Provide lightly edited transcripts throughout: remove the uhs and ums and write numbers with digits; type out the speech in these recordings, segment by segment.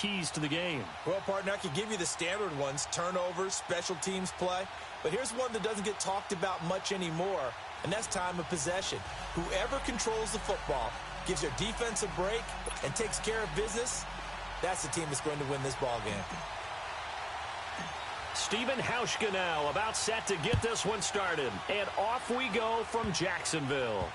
keys to the game? Well, partner, I could give you the standard ones, turnovers, special teams play. But here's one that doesn't get talked about much anymore, and that's time of possession. Whoever controls the football, gives their defense a break, and takes care of business, that's the team that's going to win this ball game. Stephen Hauschka now about set to get this one started. And off we go from Jacksonville.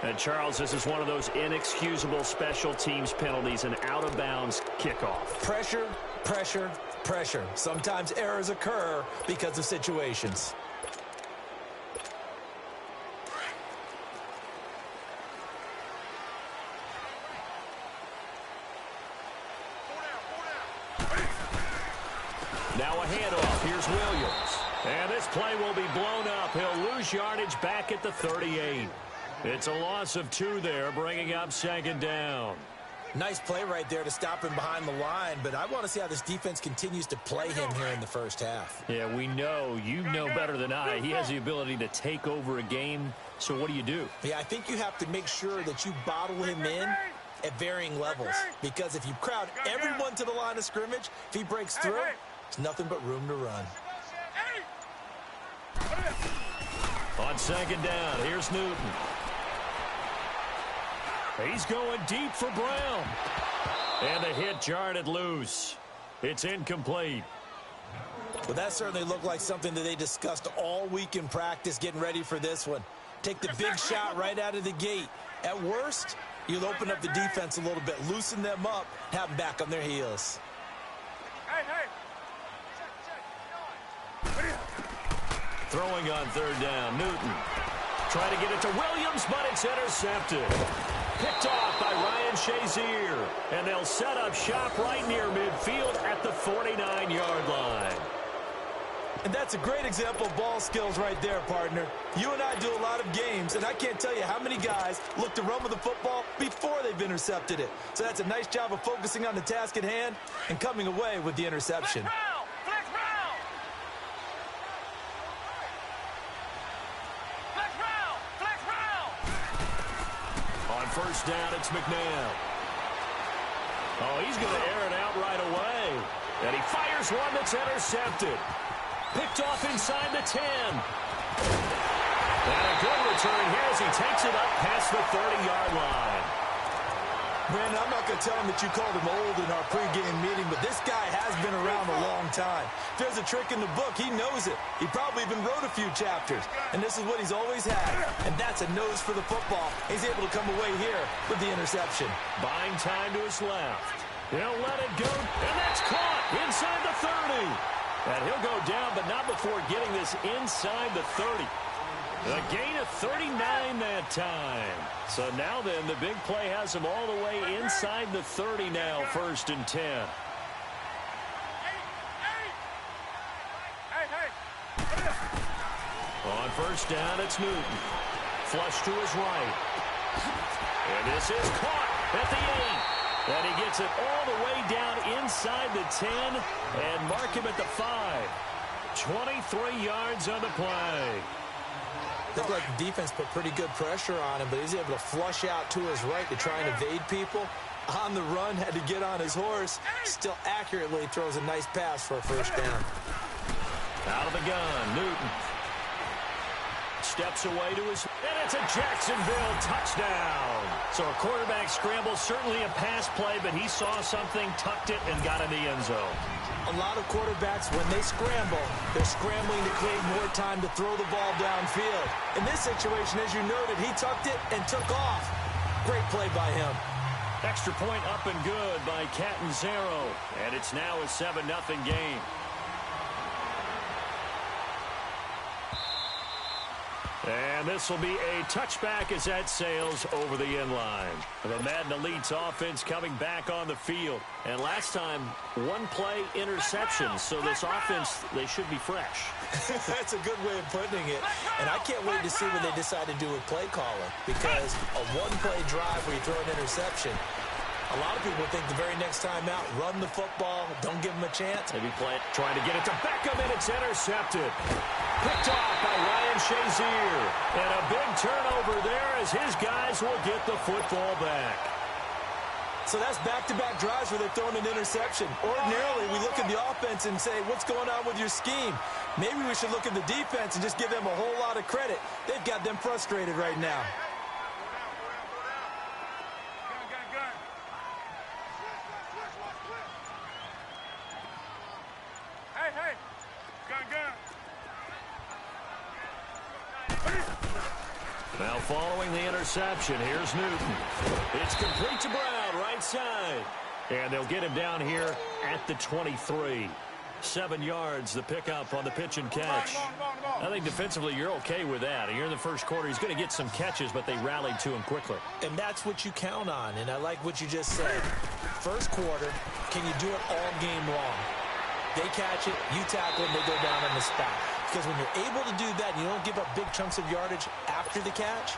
And Charles, this is one of those inexcusable special teams penalties, an out-of-bounds kickoff. Pressure, pressure, pressure. Sometimes errors occur because of situations. Now a handoff. Here's Williams. And this play will be blown up. He'll lose yardage back at the 38. It's a loss of 2 there, bringing up second down. Nice play right there to stop him behind the line, but I want to see how this defense continues to play him here in the first half. Yeah, we know. You know better than I. He has the ability to take over a game, so what do you do? Yeah, I think you have to make sure that you bottle him in at varying levels, because if you crowd everyone to the line of scrimmage, if he breaks through, there's nothing but room to run. On second down, here's Newton. He's going deep for Brown. And the hit jarred loose. It's incomplete. Well, that certainly looked like something that they discussed all week in practice getting ready for this one. Take the big shot right out of the gate. At worst, you'll open up the defense a little bit, loosen them up, have them back on their heels. Throwing on third down, Newton. Trying to get it to Williams, but it's intercepted. Picked off by Ryan Shazier. And they'll set up shop right near midfield at the 49-yard line. And that's a great example of ball skills right there, partner. You and I do a lot of games, and I can't tell you how many guys look to run with the football before they've intercepted it. So that's a nice job of focusing on the task at hand and coming away with the interception. First down, it's McNabb. Oh, he's going to air it out right away. And he fires one that's intercepted. Picked off inside the 10. And a good return here as he takes it up past the 30-yard line. Brandon, I'm not going to tell him that you called him old in our pregame meeting, but this guy has been around a long time. If there's a trick in the book, he knows it. He probably even wrote a few chapters, and this is what he's always had, and that's a nose for the football. He's able to come away here with the interception. Buying time to his left. He'll let it go, and that's caught inside the 30. And he'll go down, but not before getting this inside the 30. A gain of 39 that time. So now then, the big play has him all the way inside the 30 now, 1st and 10. On first down, it's Newton. Flush to his right. And this is caught at the 8. And he gets it all the way down inside the 10 and mark him at the 5. 23 yards on the play. Looked like the defense put pretty good pressure on him, but he's able to flush out to his right to try and evade people. On the run, had to get on his horse. Still accurately throws a nice pass for a first down. Out of the gun, Newton. Steps away to his... And it's a Jacksonville touchdown. So a quarterback scramble, certainly a pass play, but he saw something, tucked it, and got in the end zone. A lot of quarterbacks, when they scramble, they're scrambling to create more time to throw the ball downfield. In this situation, as you noted, he tucked it and took off. Great play by him. Extra point up and good by Catanzaro. And it's now a 7-0 game. And this will be a touchback as that sails over the end line. The Madden Elite's offense coming back on the field. And last time, one play interception. So this offense, they should be fresh. That's a good way of putting it. And I can't wait to see what they decide to do with play calling. Because a one-play drive where you throw an interception, a lot of people think the very next time out, run the football, don't give them a chance. Maybe play it, trying to get it to Beckham, and it's intercepted. Picked off by Ryan Shazier. And a big turnover there as his guys will get the football back. So that's back-to-back drives where they're throwing an interception. Ordinarily, we look at the offense and say, what's going on with your scheme? Maybe we should look at the defense and just give them a whole lot of credit. They've got them frustrated right now. Now following the interception, here's Newton. It's complete to Brown, right side. And they'll get him down here at the 23. 7 yards, the pickup on the pitch and catch. I think defensively you're okay with that. Here in the first quarter, he's going to get some catches, but they rallied to him quickly. And that's what you count on, and I like what you just said. First quarter, can you do it all game long? They catch it, you tackle them, they go down on the spot. Because when you're able to do that, and you don't give up big chunks of yardage after the catch,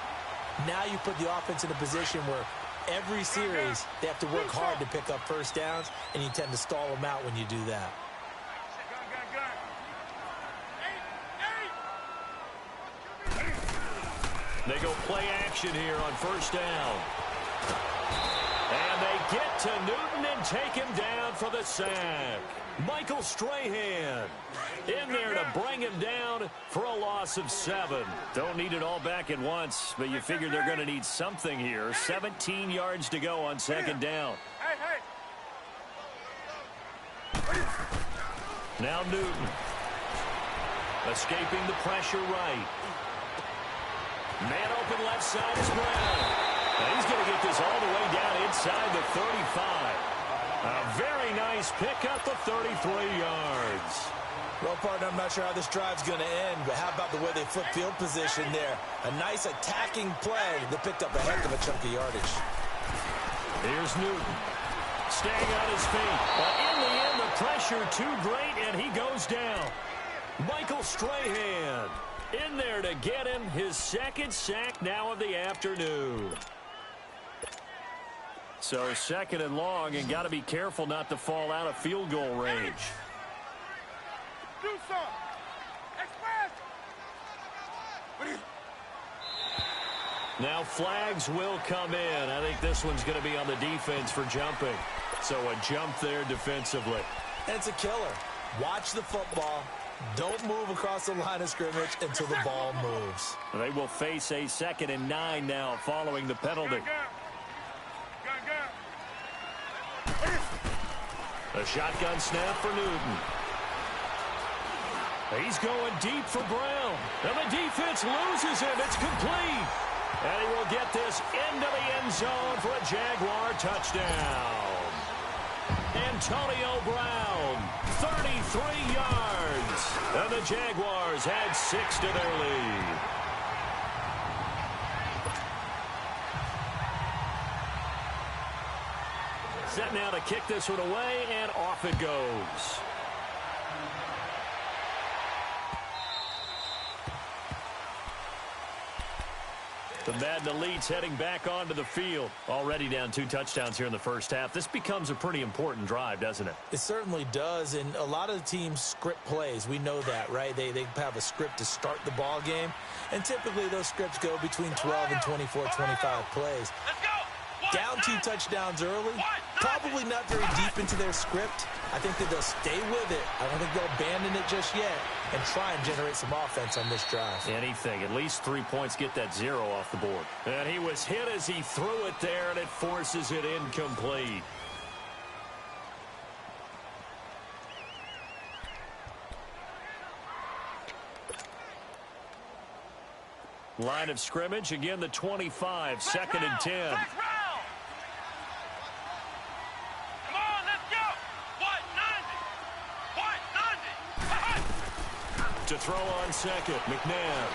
now you put the offense in a position where every series they have to work hard to pick up first downs, and you tend to stall them out when you do that. They go play action here on first down. And they get to Newton and take him down for the sack. Michael Strahan in there to bring him down for a loss of 7. Don't need it all back at once, but you figure they're going to need something here. 17 yards to go on second down. Now Newton. Escaping the pressure right. Man open left side is Brown. And he's going to get this all the way down inside the 35. A very nice pickup of 33 yards. Well, partner, I'm not sure how this drive's going to end, but how about the way they flip field position there? A nice attacking play that picked up a heck of a chunk of yardage. Here's Newton. Staying on his feet. But in the end, the pressure too great, and he goes down. Michael Strahan in there to get him his second sack now of the afternoon. So second and long, and got to be careful not to fall out of field goal range. Do something. Now flags will come in. I think this one's going to be on the defense for jumping. So a jump there defensively. And it's a killer. Watch the football. Don't move across the line of scrimmage until the ball moves. They will face a 2nd and 9 now following the penalty. A shotgun snap for Newton. He's going deep for Brown. And the defense loses him. It's complete. And he will get this into the end zone for a Jaguar touchdown. Antonio Brown, 33 yards. And the Jaguars add 6 to their lead. Set now to kick this one away, and off it goes. The Madden Elites heading back onto the field. Already down 2 touchdowns here in the first half. This becomes a pretty important drive, doesn't it? It certainly does, and a lot of the teams script plays. We know that, right? They have a script to start the ball game, and typically those scripts go between 12 and 24, 25 plays. Down 2 touchdowns early, probably not very deep into their script. I think that they'll stay with it. I don't think they'll abandon it just yet and try and generate some offense on this drive. Anything. At least 3 points, get that 0 off the board. And he was hit as he threw it there, and it forces it incomplete. Line of scrimmage, again the 25, 2nd and 10. To throw on second, McNabb.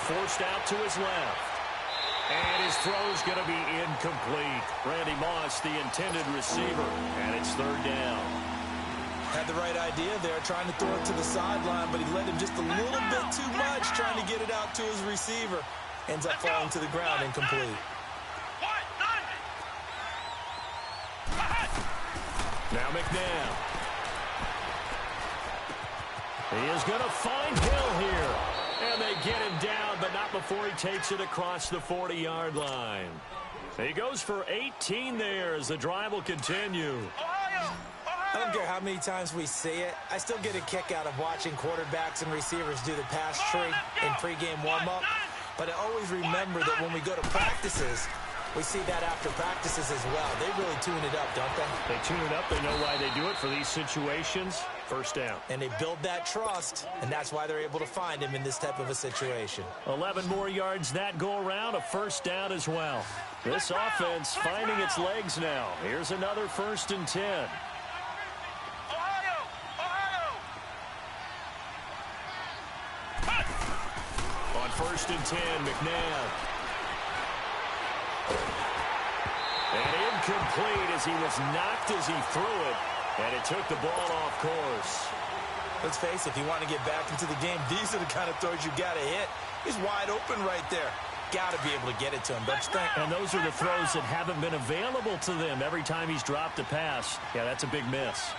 Forced out to his left. And his throw's going to be incomplete. Randy Moss, the intended receiver, and it's 3rd down. Had the right idea there, trying to throw it to the sideline, but he led him just a little bit too much, trying to get it out to his receiver. Ends up falling to the ground, incomplete. Now McNabb. He is going to find Hill here. And they get him down, but not before he takes it across the 40-yard line. He goes for 18 there as the drive will continue. I don't care how many times we see it. I still get a kick out of watching quarterbacks and receivers do the pass tree in pregame warm-up. But I always remember that when we go to practices, we see that after practices as well. They really tune it up, don't they? They tune it up. They know why they do it for these situations. First down. And they build that trust, and that's why they're able to find him in this type of a situation. 11 more yards that go around, a first down as well. This offense finding its legs now. Here's another 1st and 10. On 1st and 10, McNabb. And incomplete as he was knocked as he threw it. And it took the ball off course. Let's face it, if you want to get back into the game, these are the kind of throws you got to hit. He's wide open right there. Got to be able to get it to him, don't you think? And those are the throws that haven't been available to them every time he's dropped a pass. Yeah, that's a big miss.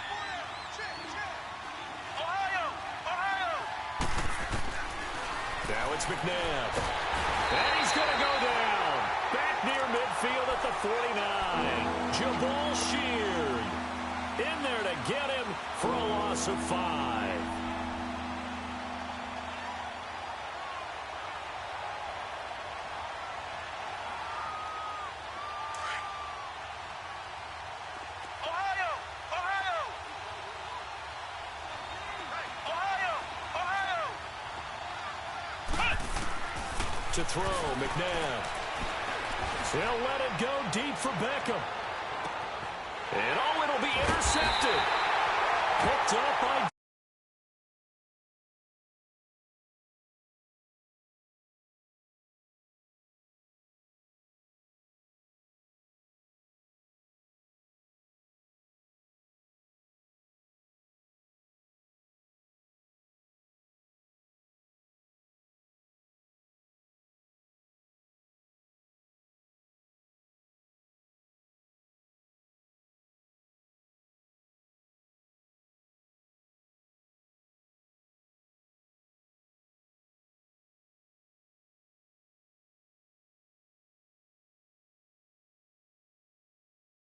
Now it's McNabb. And he's going to go down. Back near midfield at the 49. Jabal Sheard in there to get him for a loss of 5. To throw, McNabb. He'll let it go deep for Beckham. And oh, it'll be intercepted. Picked up by...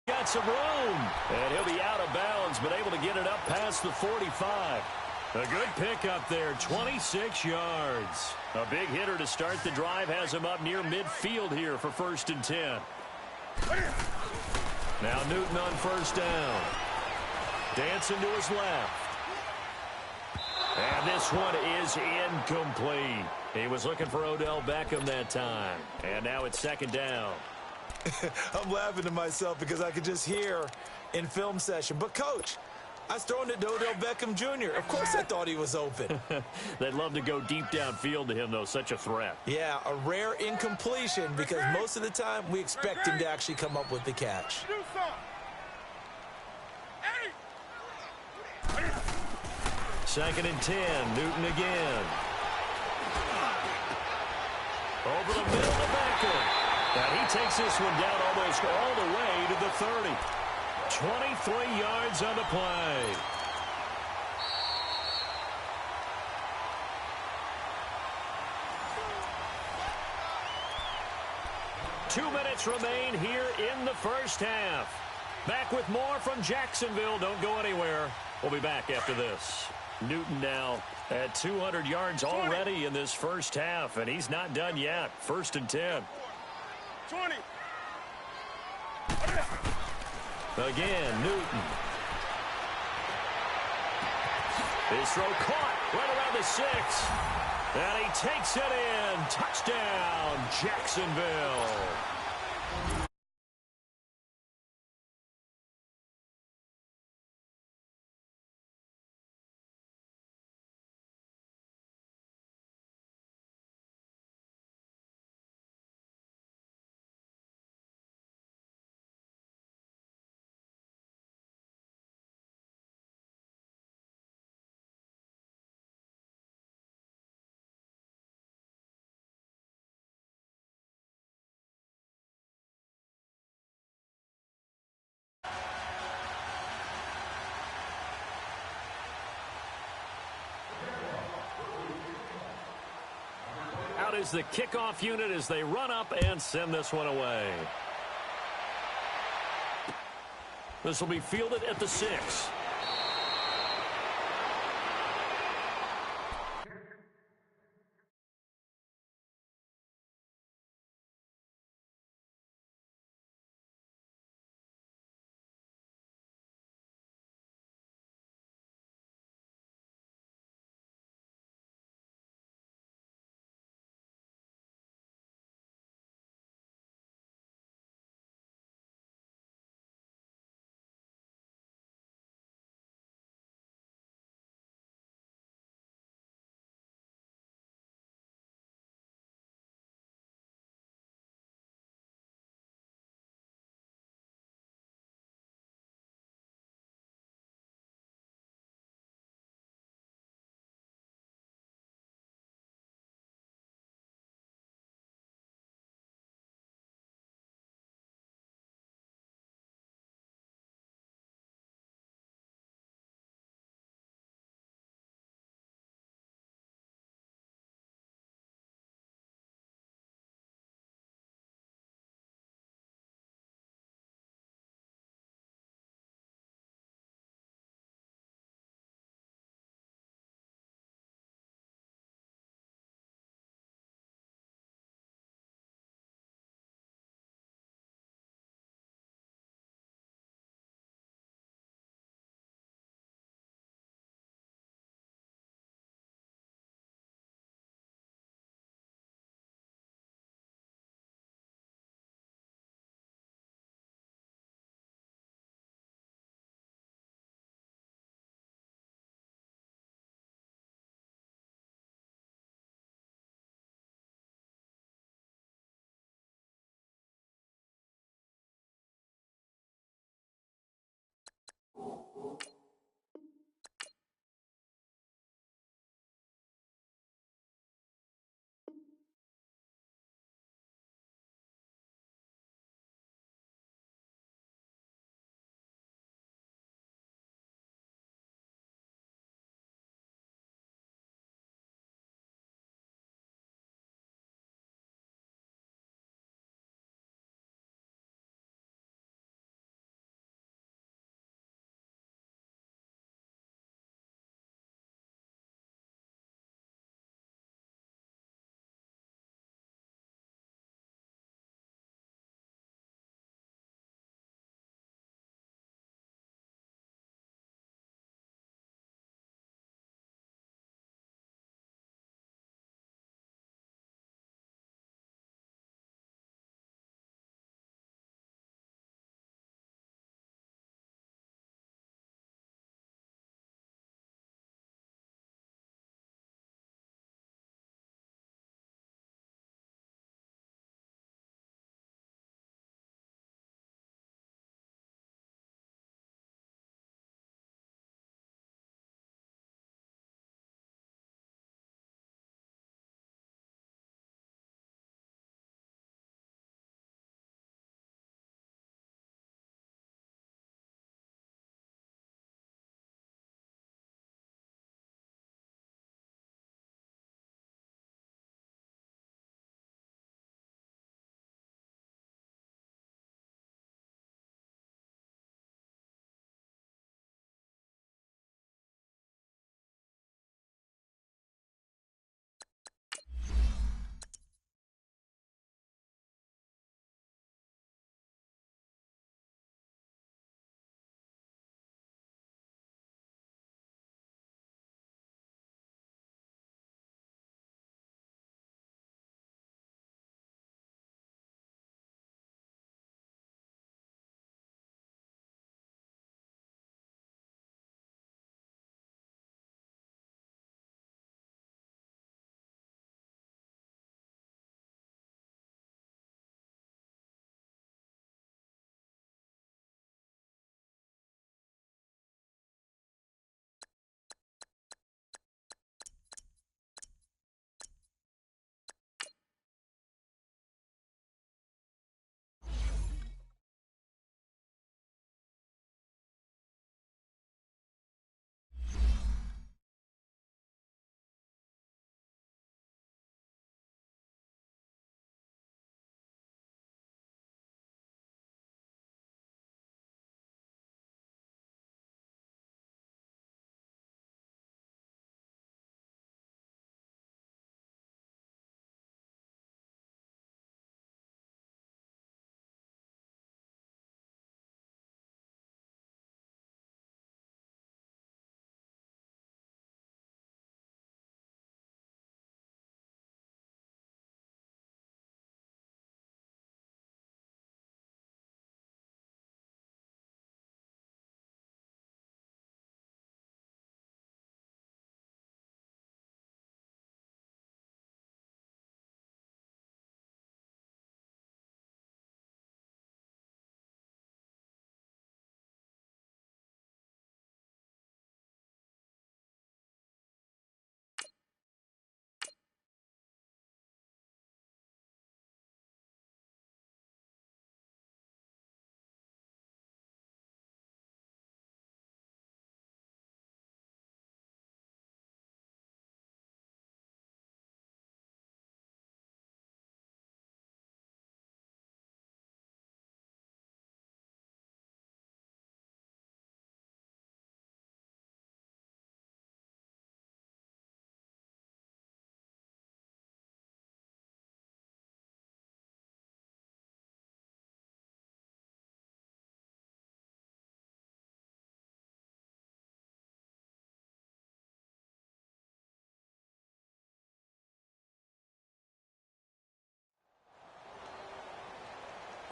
Got some room. And he'll be out of bounds, but able to get it up past the 45. A good pickup there, 26 yards. A big hitter to start the drive has him up near midfield here for 1st and 10. Now Newton on 1st down. Dancing to his left. And this one is incomplete. He was looking for Odell Beckham that time. And now it's 2nd down. I'm laughing to myself because I could just hear in film session. But, Coach, I was throwing it to Odell Beckham Jr. Of course I thought he was open. They'd love to go deep downfield to him, though. Such a threat. Yeah, a rare incompletion because most of the time we expect him to actually come up with the catch. 2nd and 10. Newton again. Over the middle to Beckham. And he takes this one down almost all the way to the 30. 23 yards on the play. Two minutes remain here in the first half. Back with more from Jacksonville. Don't go anywhere. We'll be back after this. Newton now at 200 yards already in this first half, and he's not done yet. 1st and 10. 20. Again, Newton. His throw caught right around the 6. And he takes it in. Touchdown, Jacksonville. Out is the kickoff unit as they run up and send this one away. This will be fielded at the 6.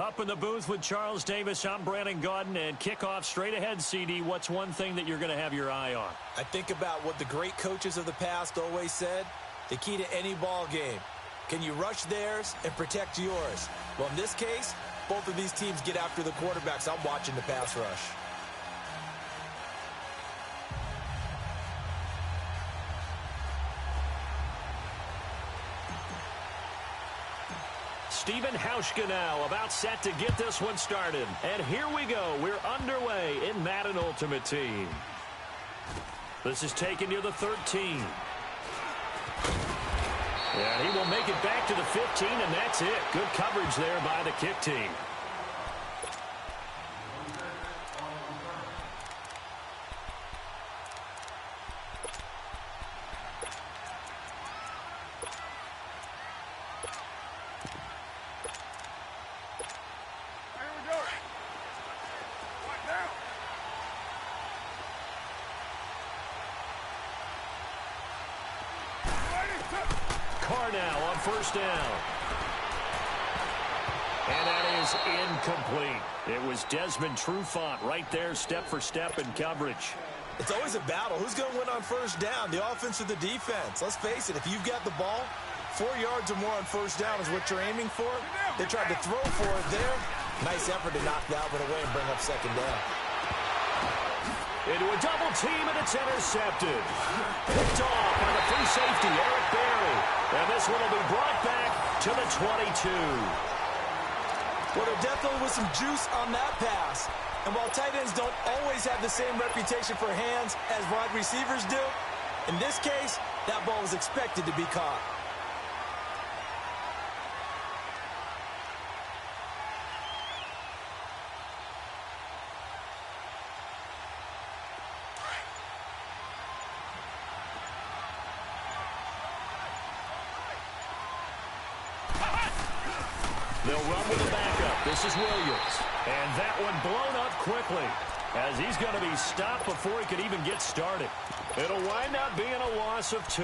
Up in the booth with Charles Davis, I'm Brandon Gaudin, and kickoff straight ahead, CD. What's one thing that you're going to have your eye on? I think about what the great coaches of the past always said. The key to any ball game. Can you rush theirs and protect yours? Well, in this case, both of these teams get after the quarterbacks. I'm watching the pass rush. Steven Hauschka now about set to get this one started. And here we go. We're underway in Madden Ultimate Team. This is taken near the 13. And he will make it back to the 15, and that's it. Good coverage there by the kick team. Now on first down. And that is incomplete. It was Desmond Trufant right there, step for step in coverage. It's always a battle. Who's going to win on first down, the offense or the defense? Let's face it, if you've got the ball, 4 yards or more on first down is what you're aiming for. They tried to throw for it there. Nice effort to knock that one away and bring up second down. Into a double team, and it's intercepted. Picked off by the free safety, Eric Berry. And this one will be brought back to the 22. Well, there definitely was some juice on that pass. And while tight ends don't always have the same reputation for hands as wide receivers do, in this case, that ball was expected to be caught. They'll run with a backup. This is Williams. And that one blown up quickly as he's going to be stopped before he could even get started. It'll wind up being a loss of 2.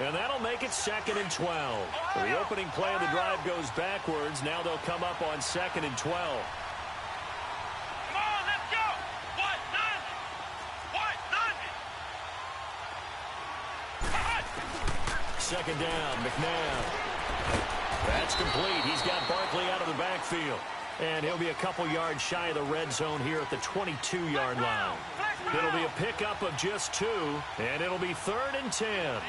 And that'll make it 2nd and 12. The opening play of the drive goes backwards. Now they'll come up on 2nd and 12. Come on, let's go. What? None. Second down, McNabb. That's complete. He's got Barkley out of the backfield. And he'll be a couple yards shy of the red zone here at the 22-yard line. It'll be a pickup of just 2, and it'll be 3rd and 10. Ohio.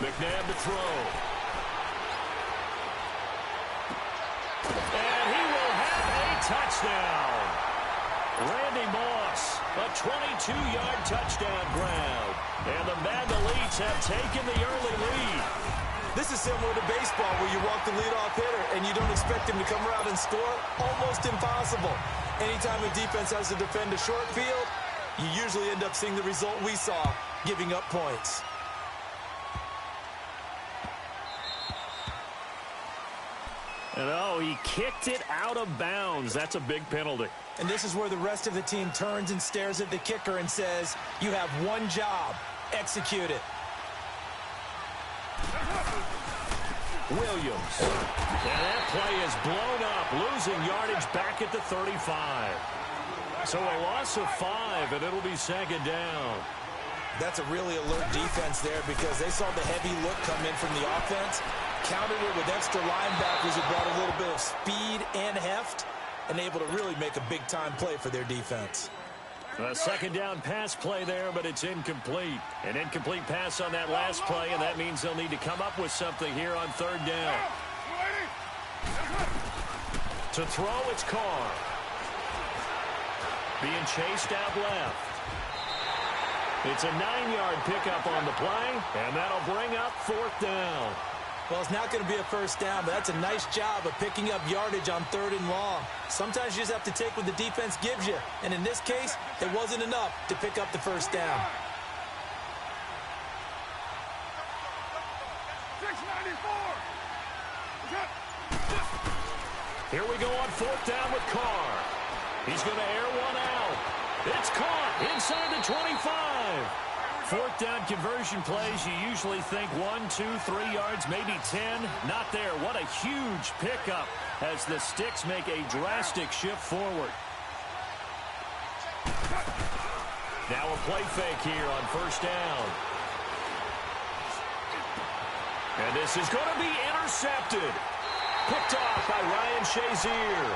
McNabb to throw. And he will have a touchdown. Randy Moss, a 22-yard touchdown grab. And the Madden Elites have taken the early lead. This is similar to baseball where you walk the leadoff hitter and you don't expect him to come around and score. Almost impossible. Anytime a defense has to defend a short field, you usually end up seeing the result we saw, giving up points. And oh, he kicked it out of bounds. That's a big penalty. And this is where the rest of the team turns and stares at the kicker and says, you have one job. Execute it. Williams. And that play is blown up, losing yardage back at the 35. So a loss of 5, and it'll be 2nd down. That's a really alert defense there because they saw the heavy look come in from the offense, countered it with extra linebackers who brought a little bit of speed and heft, and able to really make a big-time play for their defense. A 2nd down pass play there, but it's incomplete. An incomplete pass on that last play, and that means they'll need to come up with something here on 3rd down. To throw, it's Carr. Being chased out left. It's a 9-yard pickup on the play, and that'll bring up 4th down. Well, it's not going to be a first down, but that's a nice job of picking up yardage on 3rd and long. Sometimes you just have to take what the defense gives you, and in this case, it wasn't enough to pick up the first down. 694. Here we go on 4th down with Carr. He's going to air one out. It's caught inside the 25. fourth down conversion plays, you usually think 1, 2, 3 yards, maybe 10. Not there. What a huge pickup as the Sticks make a drastic shift forward. Now a play fake here on first down. And this is going to be intercepted. Picked off by Ryan Shazier.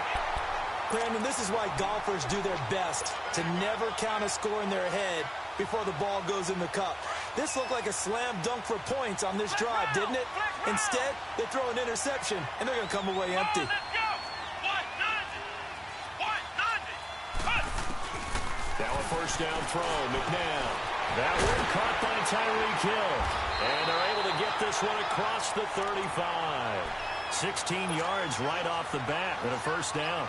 Brandon, this is why golfers do their best to never count a score in their head before the ball goes in the cup. This looked like a slam dunk for points on this drive, didn't it? Instead, they throw an interception, and they're going to come away empty. Now a first down throw, McNabb. That one caught by Tyreek Hill. And they're able to get this one across the 35. 16 yards right off the bat and a first down.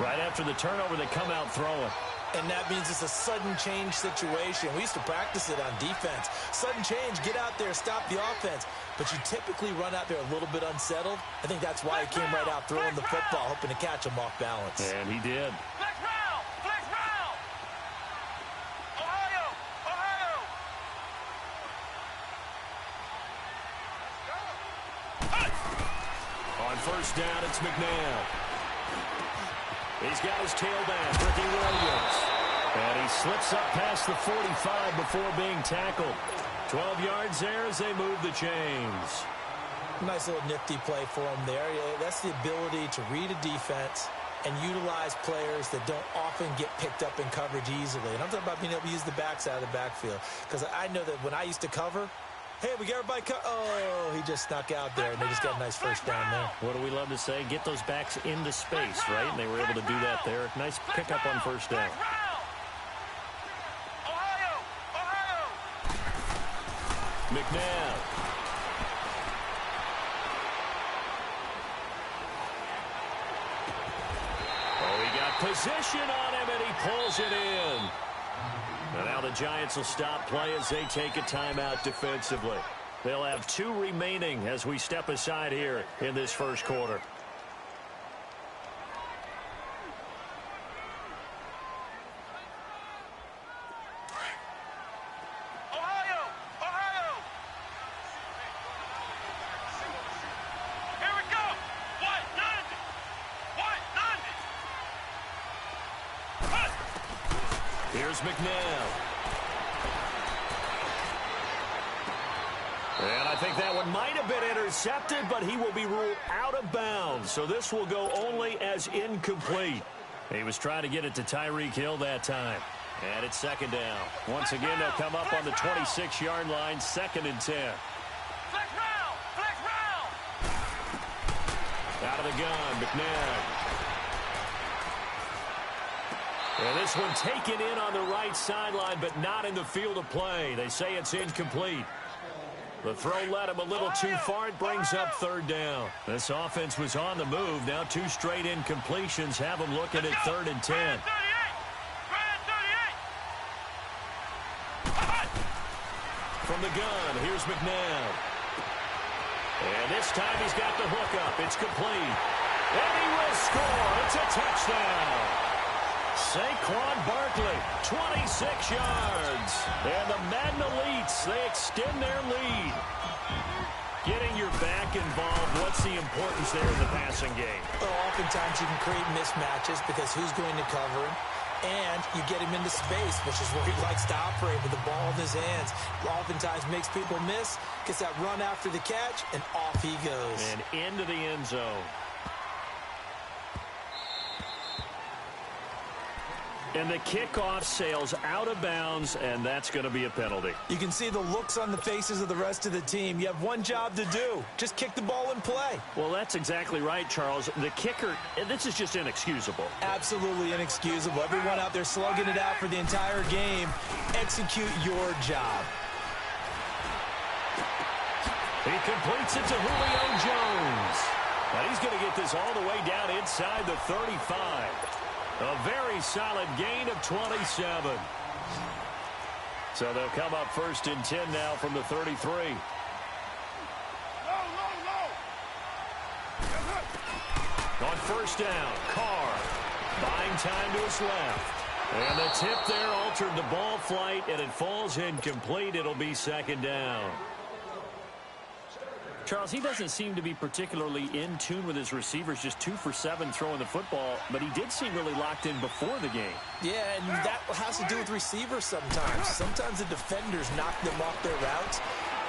Right after the turnover, they come out throwing. And that means it's a sudden change situation. We used to practice it on defense. Sudden change, get out there, stop the offense. But you typically run out there a little bit unsettled. I think that's why he came right out throwing the football, hoping to catch him off balance. And he did. Flex round! Flex round! Ohio! Ohio! On first down, it's McNabb. He's got his tailback, Ricky Williams. And he slips up past the 45 before being tackled. 12 yards there as they move the chains. Nice little nifty play for him there. That's the ability to read a defense and utilize players that don't often get picked up in coverage easily. And I'm talking about being able to use the backside of the backfield. Because I know that when I used to cover, hey, we got everybody oh, he just snuck out there, and they just got a nice first down there. What do we love to say? Get those backs into space, right? And they were able to do that there. Nice pickup on first down. Ohio! Ohio! McNabb. Oh, he got position on him, and he pulls it in. And now the Giants will stop play as they take a timeout defensively. They'll have 2 remaining as we step aside here in this first quarter. Ohio! Ohio! Here we go! What? None! What? None! Here's McNabb. And I think that one might have been intercepted, but he will be ruled out of bounds. So this will go only as incomplete. He was trying to get it to Tyreek Hill that time. And it's second down. Once again, they'll come up on the 26-yard line, 2nd and 10. Flex round! Flex round! Out of the gun, McNabb. And this one taken in on the right sideline, but not in the field of play. They say it's incomplete. The throw led him a little too far. It brings up 3rd down. This offense was on the move. Now 2 straight incompletions have them looking at 3rd and 10. From the gun, here's McNabb. And this time he's got the hook up. It's complete. And he will score. It's a touchdown. Saquon Barkley, 26 yards. And the Madden Elites, they extend their lead. Getting your back involved, what's the importance there in the passing game? Well, oftentimes you can create mismatches because who's going to cover him? And you get him into space, which is where he likes to operate with the ball in his hands. Oftentimes makes people miss, gets that run after the catch, and off he goes. And into the end zone. And the kickoff sails out of bounds, and that's going to be a penalty. You can see the looks on the faces of the rest of the team. You have one job to do. Just kick the ball and play. Well, that's exactly right, Charles. The kicker, this is just inexcusable. Absolutely inexcusable. Everyone out there slugging it out for the entire game. Execute your job. He completes it to Julio Jones. And he's going to get this all the way down inside the 35. A very solid gain of 27. So they'll come up 1st and 10 now from the 33. On first down, Carr buying time to his left. And the tip there altered the ball flight, and it falls incomplete. It'll be second down. Charles, he doesn't seem to be particularly in tune with his receivers, just 2 for 7 throwing the football, but he did seem really locked in before the game. Yeah, and that has to do with receivers sometimes. Sometimes the defenders knock them off their routes,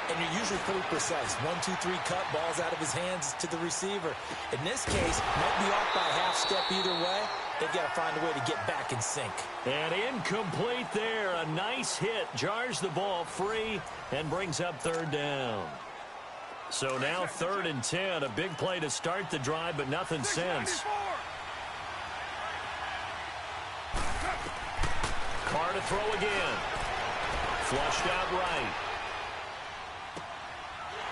and you're usually pretty precise. 1, 2, 3 cut, balls out of his hands to the receiver. In this case, might be off by a half step either way. They've got to find a way to get back in sync. And incomplete there. A nice hit. Jars the ball free and brings up third down. So now 3rd and 10. A big play to start the drive, but nothing since. Carr to throw again. Flushed out right.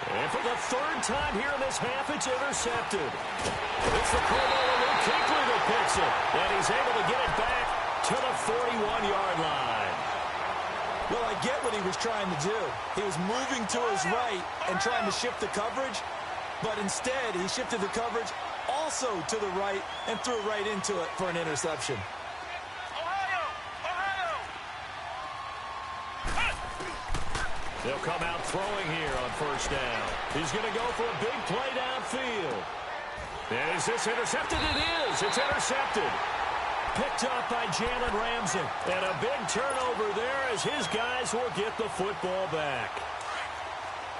And for the 3rd time here in this half, it's intercepted. It's the Pro Bowler Kuechly that picks it. And he's able to get it back to the 41-yard line. Well, I get what he was trying to do. He was moving to his right and trying to shift the coverage, but instead he shifted the coverage also to the right and threw it right into it for an interception. They'll come out throwing here on 1st down. He's going to go for a big play downfield. And is this intercepted? It is. It's intercepted. Picked up by Jalen Ramsey. And a big turnover there as his guys will get the football back.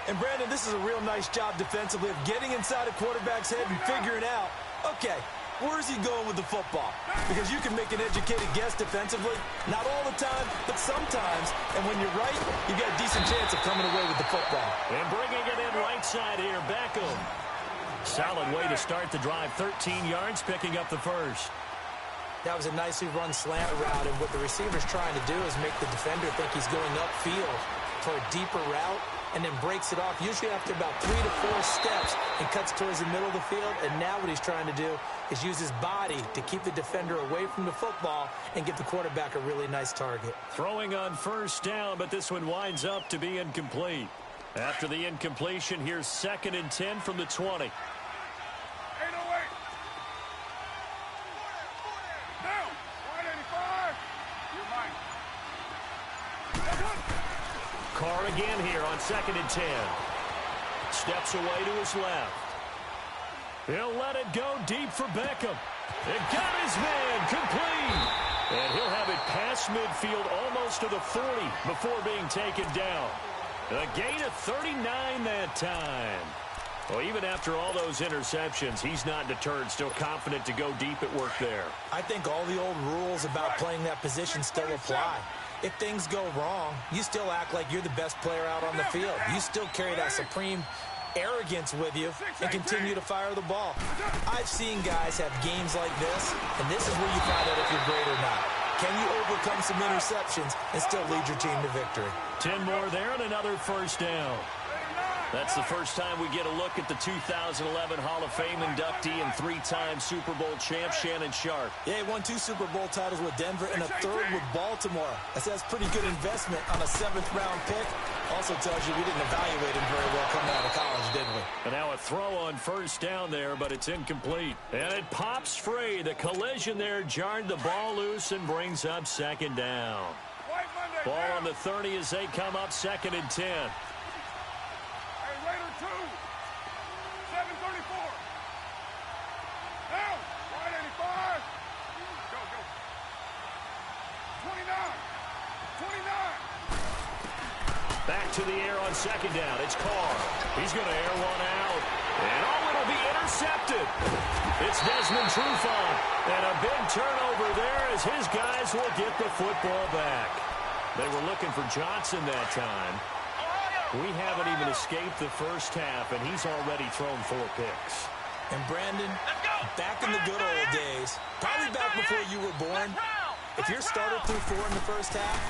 And, Brandon, this is a real nice job defensively of getting inside a quarterback's head and figuring out, okay, where's he going with the football? Because you can make an educated guess defensively. Not all the time, but sometimes. And when you're right, you've got a decent chance of coming away with the football. And bringing it in right side here, Beckham. Solid way to start the drive. 13 yards, picking up the first. That was a nicely run slant route, and what the receiver's trying to do is make the defender think he's going upfield for a deeper route, and then breaks it off, usually after about 3 to 4 steps, and cuts towards the middle of the field. And now what he's trying to do is use his body to keep the defender away from the football and give the quarterback a really nice target. Throwing on 1st down, but this one winds up to be incomplete. After the incompletion, here's 2nd and 10 from the 20. Carr again here on 2nd and 10. Steps away to his left. He'll let it go deep for Beckham. It got his man complete. And he'll have it past midfield almost to the 40 before being taken down. A gain of 39 that time. Well, even after all those interceptions, he's not deterred, still confident to go deep at work there. I think all the old rules about playing that position still apply. If things go wrong, you still act like you're the best player out on the field. You still carry that supreme arrogance with you and continue to fire the ball. I've seen guys have games like this, and this is where you find out if you're great or not. Can you overcome some interceptions and still lead your team to victory? 10 more there and another 1st down. That's the first time we get a look at the 2011 Hall of Fame inductee and 3-time Super Bowl champ Shannon Sharpe. Yeah, he won 2 Super Bowl titles with Denver and a 3rd with Baltimore. That's pretty good investment on a 7th-round pick. Also tells you we didn't evaluate him very well coming out of college, did we? And now a throw on 1st down there, but it's incomplete. And it pops free. The collision there jarred the ball loose and brings up 2nd down. Ball on the 30 as they come up 2nd and 10. 7:34. Now, wide 85. Go, go. 29. Back to the air on 2nd down. It's Carr. He's going to air one out. And oh, it'll be intercepted. It's Desmond Trufant. And a big turnover there as his guys will get the football back. They were looking for Johnson that time. We haven't even escaped the first half, and he's already thrown 4 picks. And, Brandon, back in the good old days, probably back before you were born, if your starter threw 4 in the first half,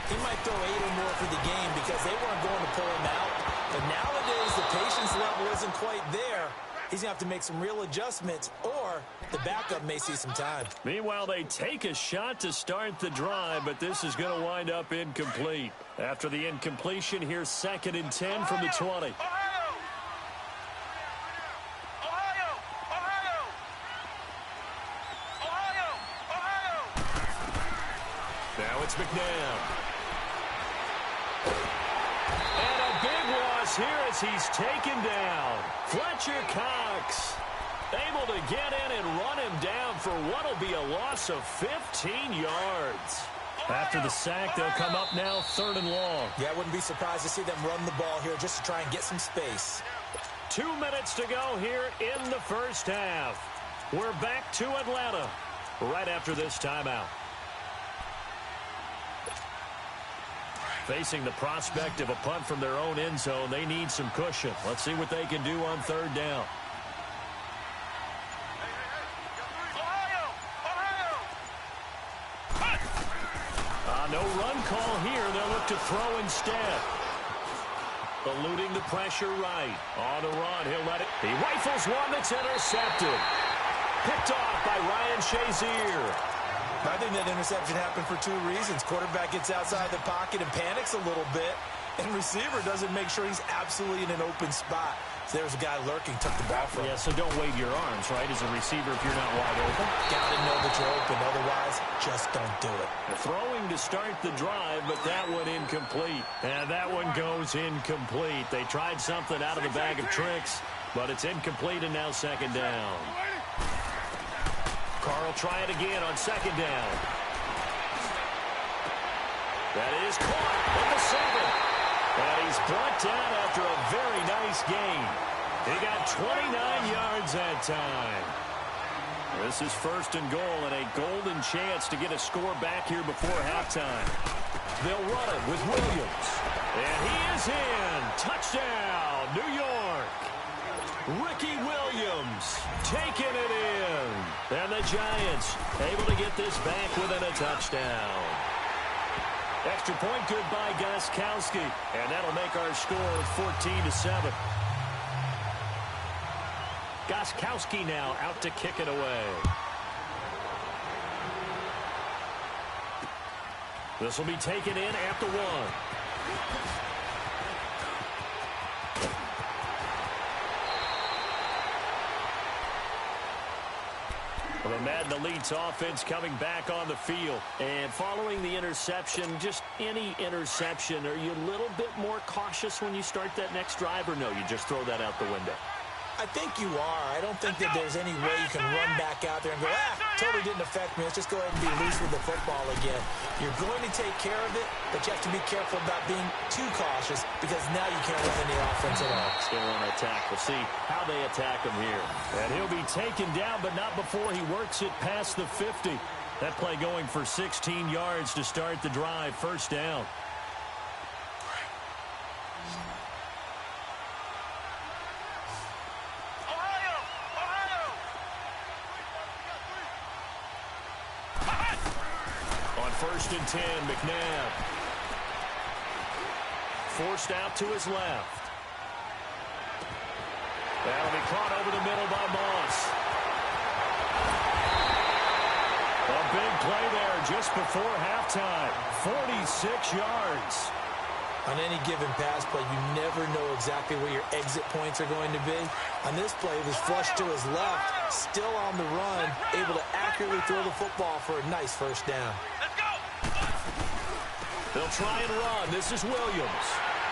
he might throw 8 or more for the game because they weren't going to pull him out. But nowadays, the patience level isn't quite there. He's going to have to make some real adjustments, or the backup may see some time. Meanwhile, they take a shot to start the drive, but this is going to wind up incomplete. After the incompletion, here's 2nd and 10 from the 20. it's McNabb. And a big loss here as he's taken down. Fletcher Cox able to get in and run him down for what will be a loss of 15 yards. After the sack, they'll come up now 3rd and long. Yeah, I wouldn't be surprised to see them run the ball here just to try and get some space. 2 minutes to go here in the first half. We're back to Atlanta right after this timeout. Facing the prospect of a punt from their own end zone, they need some cushion. Let's see what they can do on 3rd down. No run call here. They'll look to throw instead. Eluding the pressure right. On the run, he'll let it. He rifles one that's intercepted. Picked off by Ryan Shazier. I think that interception happened for 2 reasons. Quarterback gets outside the pocket and panics a little bit, and receiver doesn't make sure he's absolutely in an open spot. So there's a guy lurking, took the ball from him. Yeah, so don't wave your arms, right, as a receiver if you're not wide open. Got to know that you're open. Otherwise, just don't do it. Throwing to start the drive, but that one incomplete. And that one goes incomplete. They tried something out of the bag of tricks, but it's incomplete, and now 2nd down. Carl try it again on 2nd down. That is caught at the 7. And he's brought down after a very nice gain. He got 29 yards that time. This is 1st and goal and a golden chance to get a score back here before halftime. They'll run it with Williams. And he is in. Touchdown, New York. Ricky Williams taking it in. And the Giants able to get this back within a touchdown. Extra point good by Gostkowski. And that'll make our score 14-7. Gostkowski now out to kick it away. This will be taken in at the 1. The Madden Elite's offense coming back on the field. And following the interception, just any interception, are you a little bit more cautious when you start that next drive, or no, you just throw that out the window? I think you are. I don't think that there's any way you can run back out there and go, totally didn't affect me. Let's just go ahead and be loose with the football again. You're going to take care of it, but you have to be careful about being too cautious because now you can't run any offense at all. Still want to attack. We'll see how they attack him here. And he'll be taken down, but not before he works it past the 50. That play going for 16 yards to start the drive. 1st down. On 1st and 10, McNabb. Forced out to his left. That'll be caught over the middle by Moss. A big play there just before halftime. 46 yards. On any given pass play, you never know exactly where your exit points are going to be. On this play, it was flushed to his left, still on the run, able to accurately throw the football for a nice 1st down. They'll try and run. This is Williams.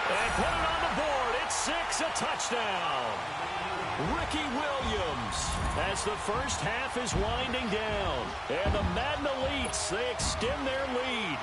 And put it on the board. It's 6, a touchdown. Ricky Williams as the first half is winding down. And the Madden Elites, they extend their lead.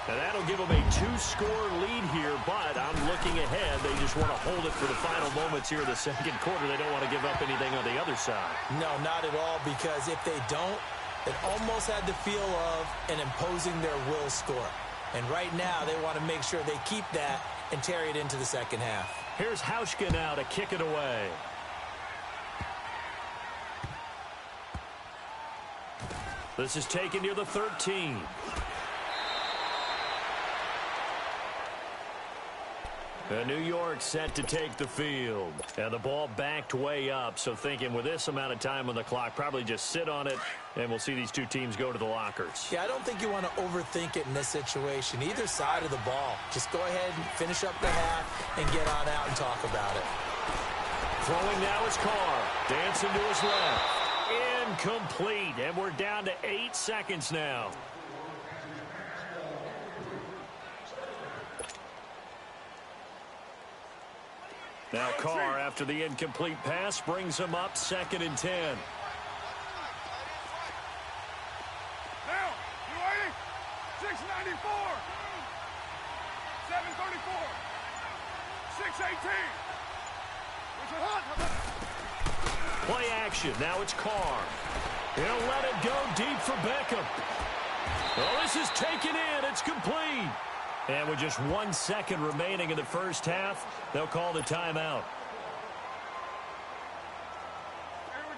And that'll give them a 2-score lead here, but I'm looking ahead. They just want to hold it for the final moments here in the 2nd quarter. They don't want to give up anything on the other side. No, not at all, because if they don't, it almost had the feel of an imposing their will score. And right now, they want to make sure they keep that and carry it into the 2nd half. Here's Hauschka now to kick it away. This is taken near the 13. And New York set to take the field. And the ball backed way up, so thinking with this amount of time on the clock, probably just sit on it, and we'll see these two teams go to the lockers. Yeah, I don't think you want to overthink it in this situation. Either side of the ball. Just go ahead and finish up the half and get on out and talk about it. Throwing now is Carr. Dancing to his left. Incomplete, and we're down to 8 seconds now. Now Carr, after the incomplete pass, brings him up 2nd and 10. Now, you waiting? 694. 734. 618. Where's the hunt? Play action. Now it's Carr. He'll let it go deep for Beckham. Well, this is taken in. It's complete. And with just 1 second remaining in the first half, they'll call the timeout.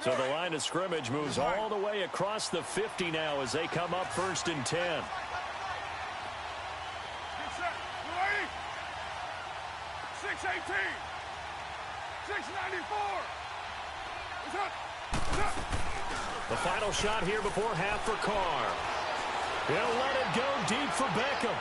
So the line of scrimmage moves all the way across the 50 now as they come up 1st and 10. Get set. You waiting? 618. 694. What's up? What's up? The final shot here before half for Carr. He'll let it go deep for Beckham.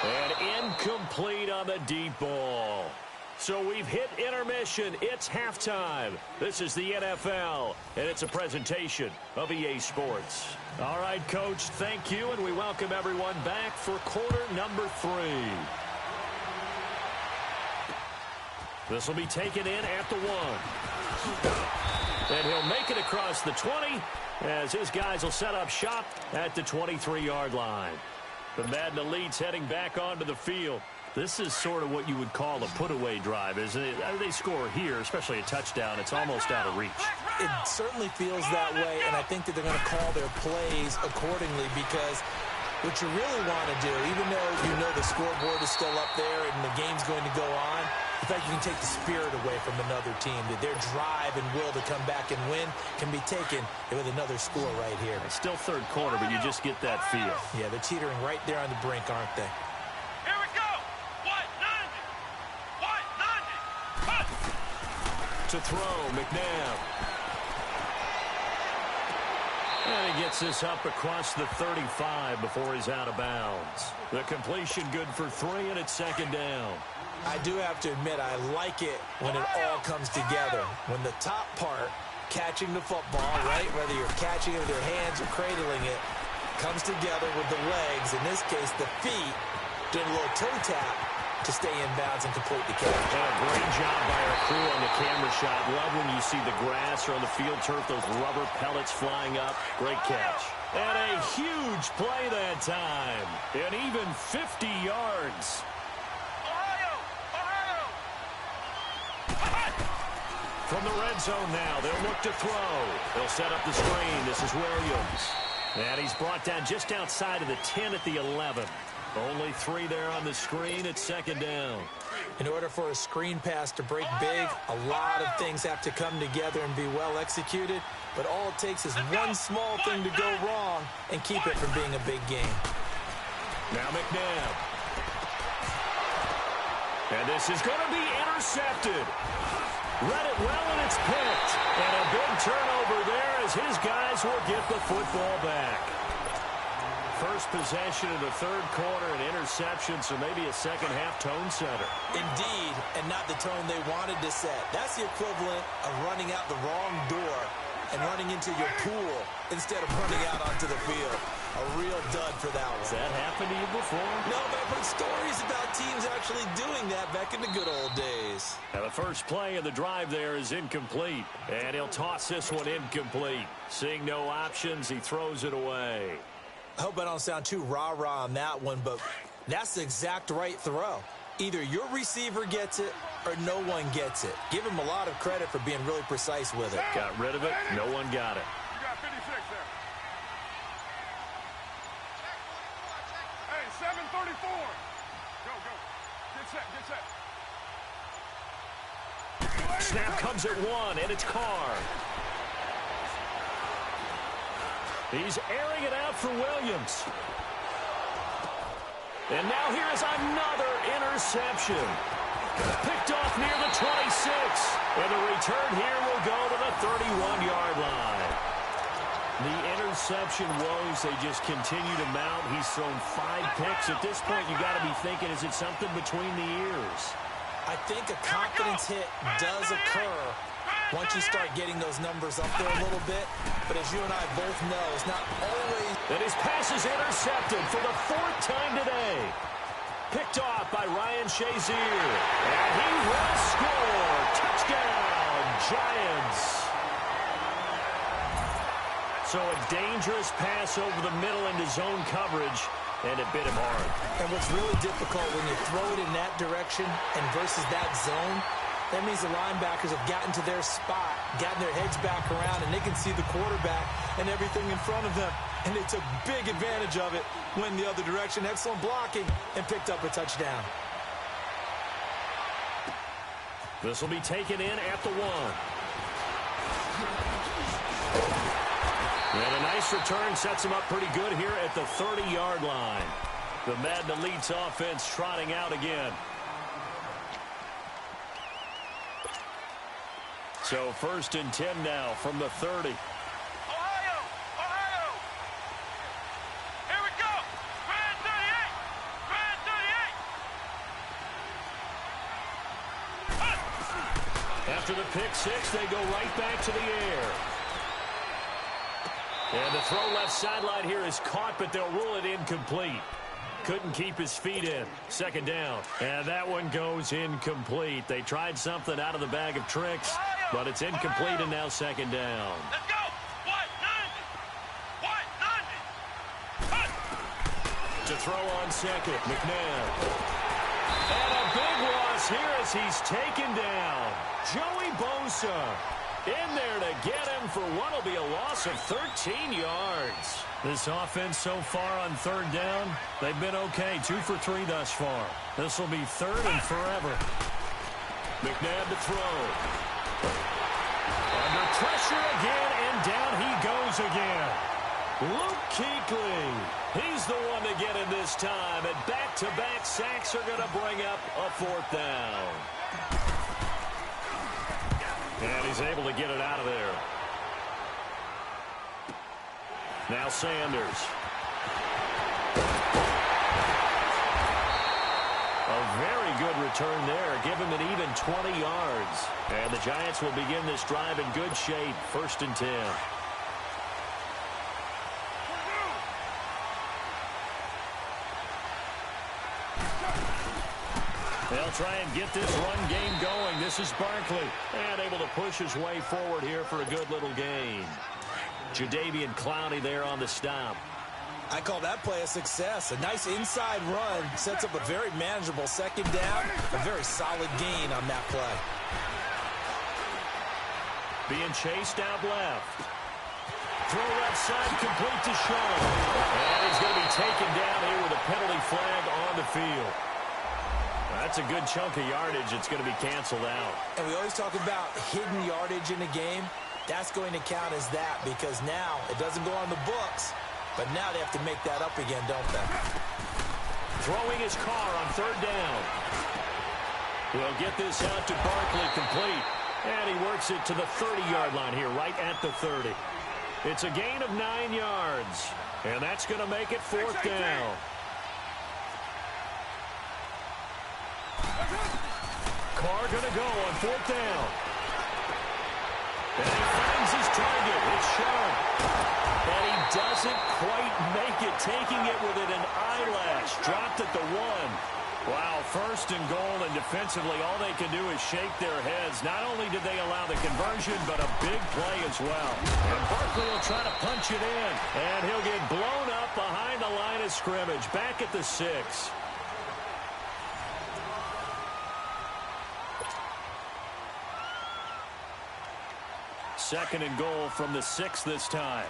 And incomplete on the deep ball. So we've hit intermission. It's halftime. This is the NFL, and it's a presentation of EA Sports. All right, Coach, thank you, and we welcome everyone back for quarter number 3. This will be taken in at the 1. And he'll make it across the 20 as his guys will set up shop at the 23-yard line. The Madden Elites heading back onto the field. This is sort of what you would call a put-away drive, isn't it? They score here, especially a touchdown. It's almost out of reach. It certainly feels that way, and I think that they're going to call their plays accordingly because what you really want to do, even though you know the scoreboard is still up there and the game's going to go on, in fact, you can take the spirit away from another team. That their drive and will to come back and win can be taken with another score right here. It's still third quarter, but you just get that feel. Yeah, they're teetering right there on the brink, aren't they? Here we go. 190. 190. To throw, McNabb. And he gets this up across the 35 before he's out of bounds. The completion good for 3, and it's 2nd down. I do have to admit, I like it when it all comes together. When the top part, catching the football, right, whether you're catching it with your hands or cradling it, comes together with the legs, in this case the feet, doing a little toe tap to stay in bounds and complete the catch. And a great job by our crew on the camera shot. Love when you see the grass or on the field turf, those rubber pellets flying up. Great catch. And a huge play that time. And even 50 yards. From the red zone now, they'll look to throw. They'll set up the screen. This is Williams. And he's brought down just outside of the 10 at the 11. Only 3 there on the screen. It's 2nd down. In order for a screen pass to break big, a lot of things have to come together and be well executed. But all it takes is one small thing to go wrong and keep it from being a big game. Now McNabb. And this is going to be intercepted. Read it well, and it's picked. And a big turnover there as his guys will get the football back. First possession of the third quarter, an interception, so maybe a second-half tone setter. Indeed, and not the tone they wanted to set. That's the equivalent of running out the wrong door and running into your pool instead of running out onto the field. A real dud for that one. Has that happened to you before? No, but I've heard stories about teams actually doing that back in the good old days. Now the first play of the drive there is incomplete, and he'll toss this one incomplete. Seeing no options, he throws it away. I hope I don't sound too rah-rah on that one, but that's the exact right throw. Either your receiver gets it or no one gets it. Give him a lot of credit for being really precise with it. Got rid of it. No one got it. You got 56 there. Hey, 734. Go, go. Get set, get set. Snap comes at 1, and it's Carr. He's airing it out for Williams. And now here is another interception. Picked off near the 26. And the return here will go to the 31-yard line. The interception woes, they just continue to mount. He's thrown 5 picks. At this point, you got to be thinking, is it something between the ears? I think a confidence hit does occur once you start getting those numbers up there a little bit. But as you and I both know, it's not always. And his pass is intercepted for the 4th time today. Picked off by Ryan Shazier. And he will score. Touchdown, Giants. So a dangerous pass over the middle into zone coverage, and it bit him hard. And what's really difficult when you throw it in that direction and versus that zone, that means the linebackers have gotten to their spot, gotten their heads back around, and they can see the quarterback and everything in front of them. And they took big advantage of it, went the other direction, excellent blocking, and picked up a touchdown. This will be taken in at the 1. And a nice return sets him up pretty good here at the 30-yard line. The Madden Elite's offense trotting out again. So 1st and 10 now from the 30. Ohio! Ohio! Here we go! Grand 38! Grand 38! After the pick 6, they go right back to the air. And the throw left sideline here is caught, but they'll rule it incomplete. Couldn't keep his feet in. 2nd down. And that one goes incomplete. They tried something out of the bag of tricks, but it's incomplete, and now 2nd down. Let's go! What? 90! What? 90! To throw on 2nd, McNabb. And a big loss here as he's taken down. Joey Bosa in there to get him for what will be a loss of 13 yards. This offense so far on 3rd down, they've been okay. 2 for 3 thus far. This will be 3rd and forever. McNabb to throw. Under pressure again, and down he goes again. Luke Kuechly, he's the one to get him this time, and back-to-back sacks are going to bring up a 4th down. And he's able to get it out of there. Now Sanders. A very good return there. Give him an even 20 yards. And the Giants will begin this drive in good shape. 1st and 10. They'll try and get this run game going. This is Barkley. And able to push his way forward here for a good little gain. Jadeveon Clowney there on the stop. I call that play a success. A nice inside run sets up a very manageable 2nd down. A very solid gain on that play. Being chased out left. Throw left side complete to Sean. And he's going to be taken down here with a penalty flag on the field. That's a good chunk of yardage. It's going to be canceled out. And we always talk about hidden yardage in a game. That's going to count as that because now it doesn't go on the books, but now they have to make that up again, don't they? Throwing his car on 3rd down. We'll get this out to Barkley complete. And he works it to the 30-yard line here, right at the 30. It's a gain of 9 yards. And that's going to make it 4th down. Carr going to go on 4th down. And he finds his target. It's Sharp. And he doesn't quite make it, taking it within an eyelash. Dropped at the 1. Wow, 1st and goal, and defensively all they can do is shake their heads. Not only did they allow the conversion, but a big play as well. And Barkley will try to punch it in. And he'll get blown up behind the line of scrimmage. Back at the 6. 2nd and goal from the 6 this time.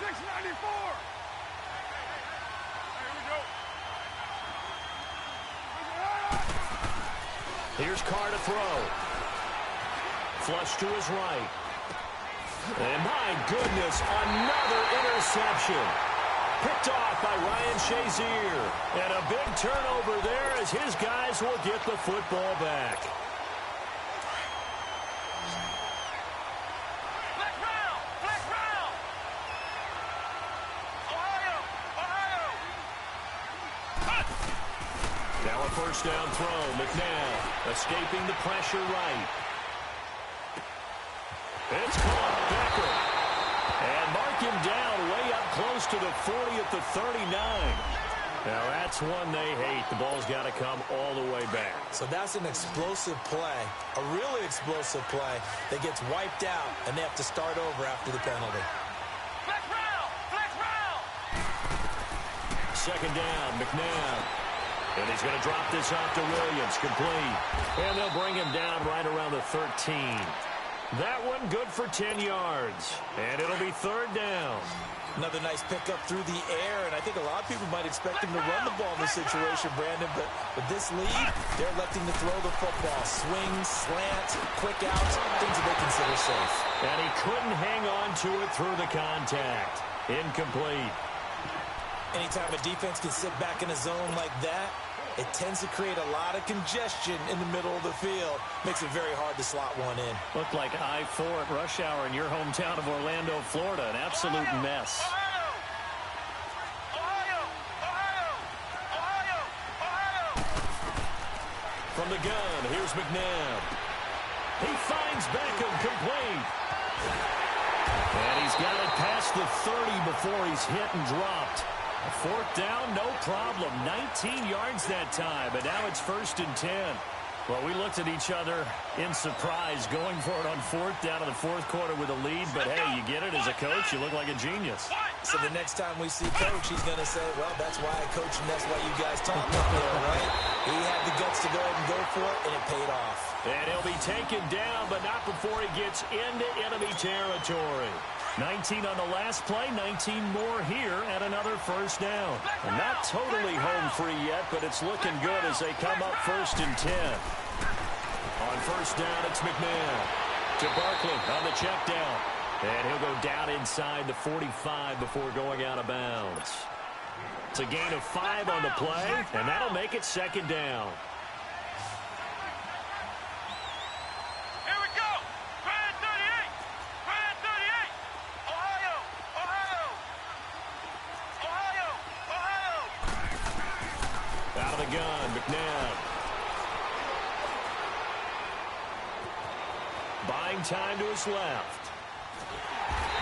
694! Here we go. Here's Carr to throw. Flush to his right. And my goodness, another interception. Picked off by Ryan Shazier. And a big turnover there as his guys will get the football back. First down throw. McNabb escaping the pressure right. It's caught. Becker. And mark him down way up close to the 40 at the 39. Now that's one they hate. The ball's got to come all the way back. So that's an explosive play, a really explosive play that gets wiped out, and they have to start over after the penalty. Flex round! Flex round! Second down, McNabb. And he's going to drop this off to Williams, complete. And they'll bring him down right around the 13. That one good for 10 yards. And it'll be third down. Another nice pickup through the air, and I think a lot of people might expect him to run the ball in this situation, Brandon, but with this lead, they're electing to throw the football. Swings, slants, quick outs, things that they consider safe. And he couldn't hang on to it through the contact. Incomplete. Anytime a defense can sit back in a zone like that, it tends to create a lot of congestion in the middle of the field. Makes it very hard to slot one in. Looked like I-4 at rush hour in your hometown of Orlando, Florida. An absolute mess. From the gun, here's McNabb. He finds Beckham, complete. And he's got it past the 30 before he's hit and dropped. A fourth down, no problem. 19 yards that time, but now it's 1st and 10. Well, we looked at each other in surprise going for it on fourth down in the fourth quarter with a lead, but hey, you get it as a coach, you look like a genius. So the next time we see Coach, he's going to say, well, that's why I coach and that's why you guys talk up there, right? He had the guts to go ahead and go for it, and it paid off. And he'll be taken down, but not before he gets into enemy territory. 19 on the last play, 19 more here at another first down. And not totally home free yet, but it's looking good as they come up 1st and 10. On first down, it's McNabb to Barkley on the check down. And he'll go down inside the 45 before going out of bounds. It's a gain of 5 on the play, and that'll make it 2nd down. Here we go! Brand 38! Brand 38! Ohio! Ohio! Ohio! Ohio! Out of the gun, McNabb. Buying time to his left.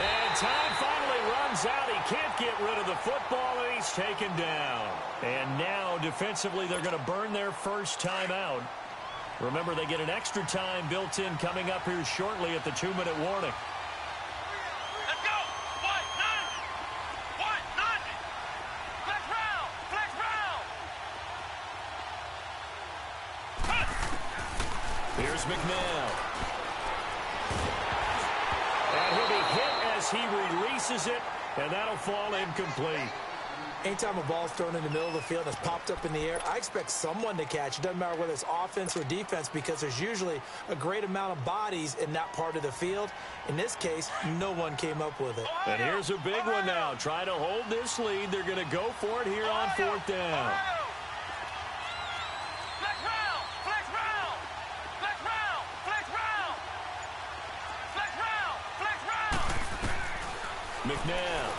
And time finally runs out. He can't get rid of the football, and he's taken down. And now, defensively, they're going to burn their first timeout. Remember, they get an extra time built in coming up here shortly at the 2-minute warning. Let's go! White 90! White 90! Flex round! Flex round! Here's McNabb. And he'll be hit as he releases it, and that'll fall incomplete. Anytime a ball's thrown in the middle of the field and it's popped up in the air, I expect someone to catch. It doesn't matter whether it's offense or defense because there's usually a great amount of bodies in that part of the field. In this case, no one came up with it. And here's a big one now. Try to hold this lead. They're going to go for it here on fourth down. Flex round! Flex round! Flex round! Flex round! Flex round! Flex round! McNabb.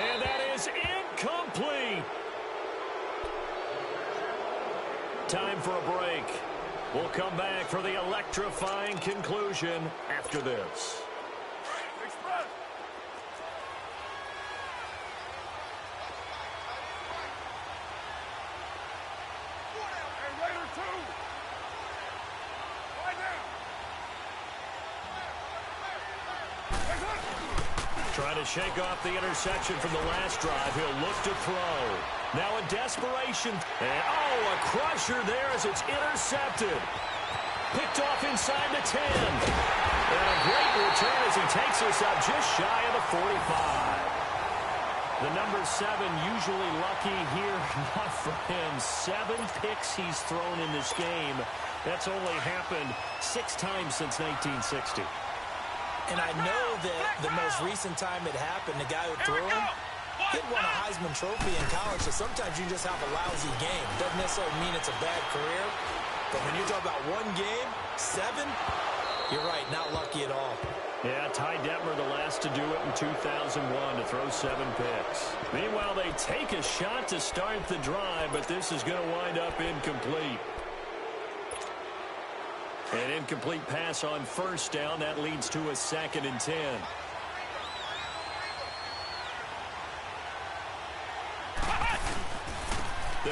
And that is incomplete. Time for a break. We'll come back for the electrifying conclusion after this. Express! Hey, Raider 2! Right now! Trying to shake off the interception from the last drive. He'll look to throw. Now in desperation. And, a crusher there as it's intercepted. Picked off inside the 10. And a great return as he takes us up just shy of the 45. The number 7 usually lucky here. Not for him. 7 picks he's thrown in this game. That's only happened 6 times since 1960. And I know that the most recent time it happened, the guy who threw him, he won a Heisman Trophy in college, so sometimes you just have a lousy game. Doesn't necessarily mean it's a bad career, but when you talk about one game, 7, you're right, not lucky at all. Yeah, Ty Detmer the last to do it in 2001 to throw 7 picks. Meanwhile, they take a shot to start the drive, but this is going to wind up incomplete. An incomplete pass on first down. That leads to a 2nd and 10.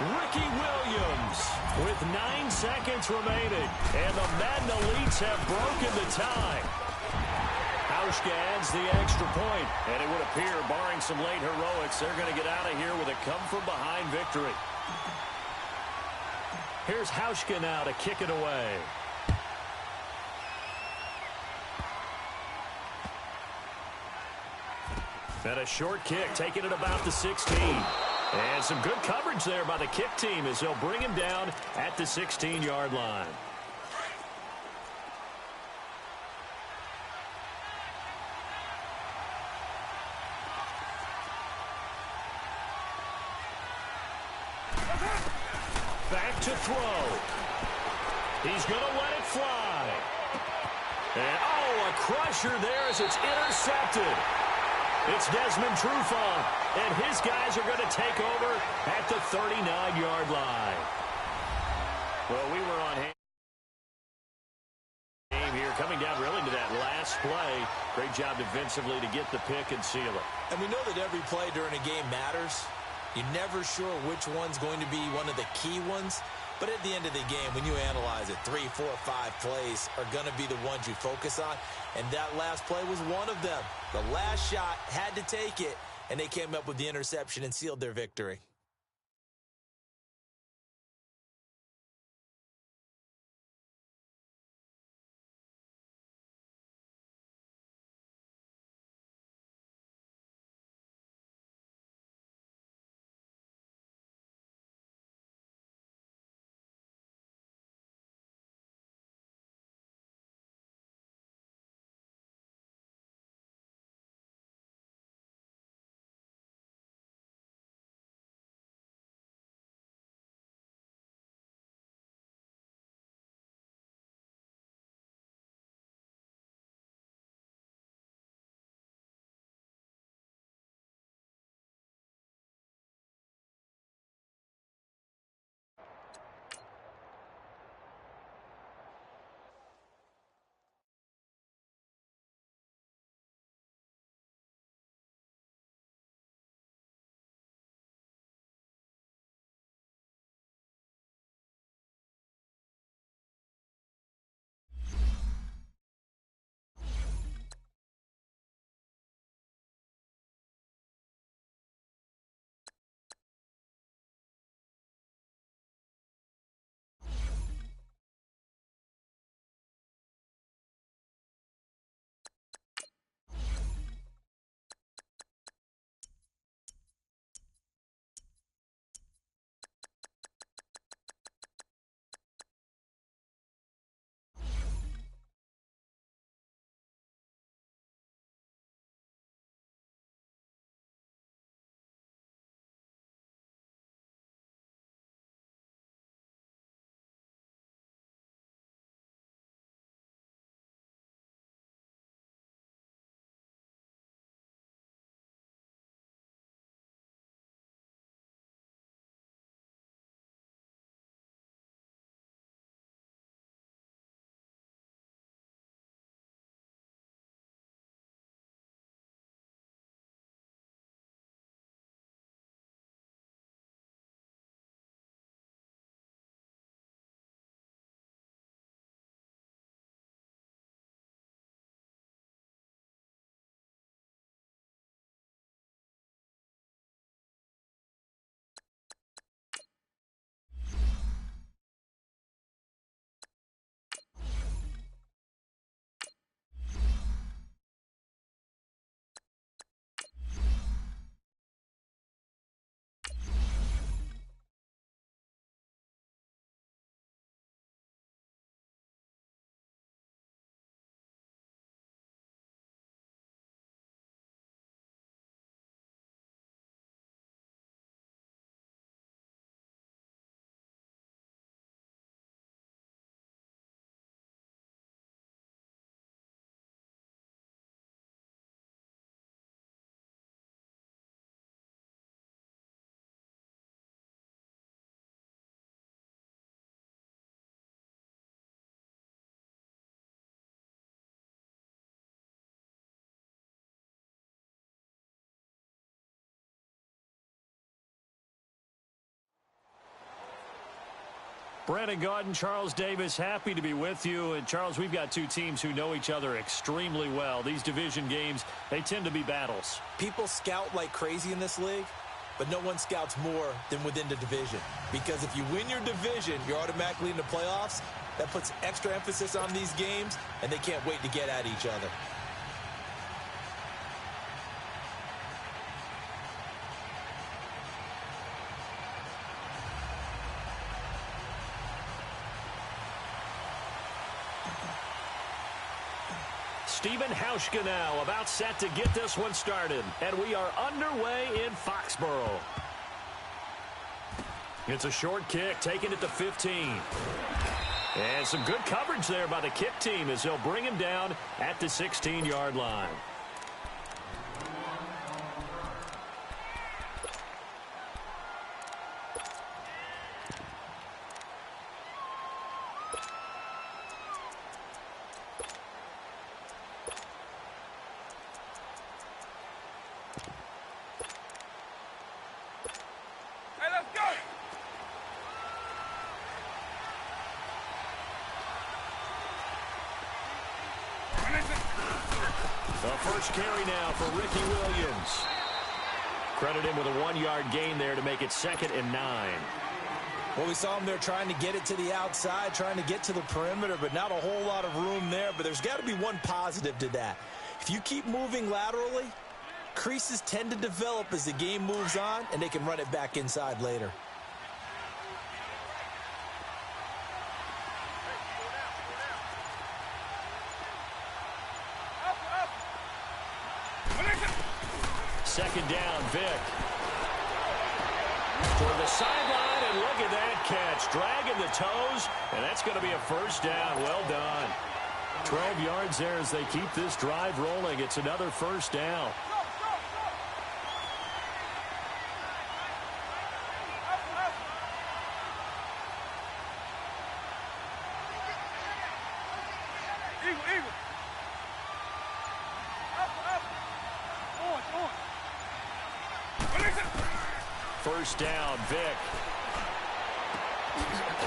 Ricky Williams with 9 seconds remaining. And the Madden Elites have broken the tie. Hauschka adds the extra point. And it would appear, barring some late heroics, they're going to get out of here with a come-from-behind victory. Here's Hauschka now to kick it away. And a short kick, taking it about the 16. And some good coverage there by the kick team as they'll bring him down at the 16-yard line. Back to throw. He's going to let it fly. And, oh, a crusher there as it's intercepted. It's Desmond Trufant, and his guys are going to take over at the 39-yard line. Well, we were on game here, coming down really to that last play. Great job defensively to get the pick and seal it. And we know that every play during a game matters. You're never sure which one's going to be one of the key ones. But at the end of the game, when you analyze it, 3, 4, 5 plays are going to be the ones you focus on. And that last play was one of them. The last shot had to take it, and they came up with the interception and sealed their victory. Brandon Gaudin, Charles Davis, happy to be with you. And, Charles, we've got two teams who know each other extremely well. These division games, they tend to be battles. People scout like crazy in this league, but no one scouts more than within the division. Because if you win your division, you're automatically in the playoffs. That puts extra emphasis on these games, and they can't wait to get at each other. Stephen Hauschka now about set to get this one started. And we are underway in Foxborough. It's a short kick, taking it to 15. And some good coverage there by the kick team as they'll bring him down at the 16-yard line. The first carry now for Ricky Williams. Credit him with a 1-yard gain there to make it 2nd and 9. Well, we saw him there trying to get it to the outside, trying to get to the perimeter, but not a whole lot of room there. But there's got to be one positive to that. If you keep moving laterally, creases tend to develop as the game moves on, and they can run it back inside later. Second down, Vick. Toward the sideline, and look at that catch. Dragging the toes, and that's going to be a first down. Well done. 12 yards there as they keep this drive rolling. It's another first down. First down, Vick.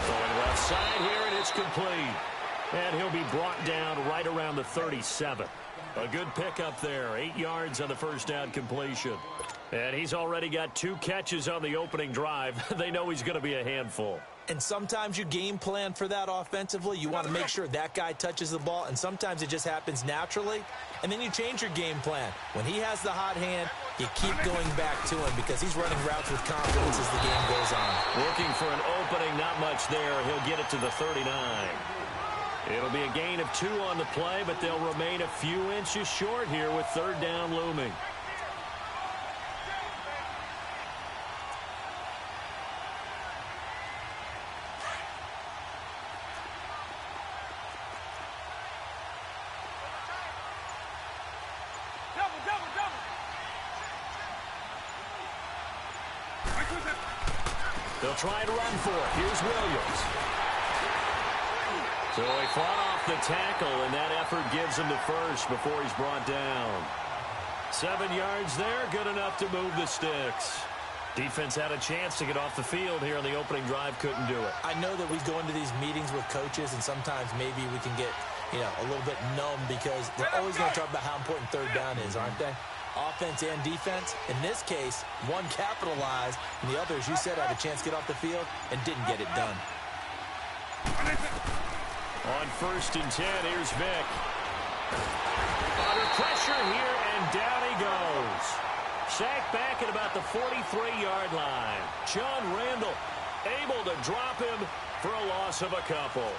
Going left side here, and it's complete. And he'll be brought down right around the 37. A good pickup there. 8 yards on the first down completion. And he's already got 2 catches on the opening drive. They know he's going to be a handful. And sometimes you game plan for that offensively. You want to make sure that guy touches the ball, and sometimes it just happens naturally. And then you change your game plan. When he has the hot hand, you keep going back to him because he's running routes with confidence as the game goes on. Looking for an opening, not much there. He'll get it to the 39. It'll be a gain of 2 on the play, but they'll remain a few inches short here with 3rd down looming. They'll try to run for it. Here's Williams. So he fought off the tackle, and that effort gives him the first before he's brought down. 7 yards there, good enough to move the sticks. Defense had a chance to get off the field here on the opening drive, couldn't do it. I know that we go into these meetings with coaches, and sometimes maybe we can get, a little bit numb because they're always going to talk about how important 3rd down is, aren't they? Offense and defense. In this case, one capitalized, and the other, as you said, had a chance to get off the field and didn't get it done. On 1st and 10, here's Vick. Under pressure here, and down he goes. Sacked back at about the 43-yard line. John Randall able to drop him for a loss of a couple.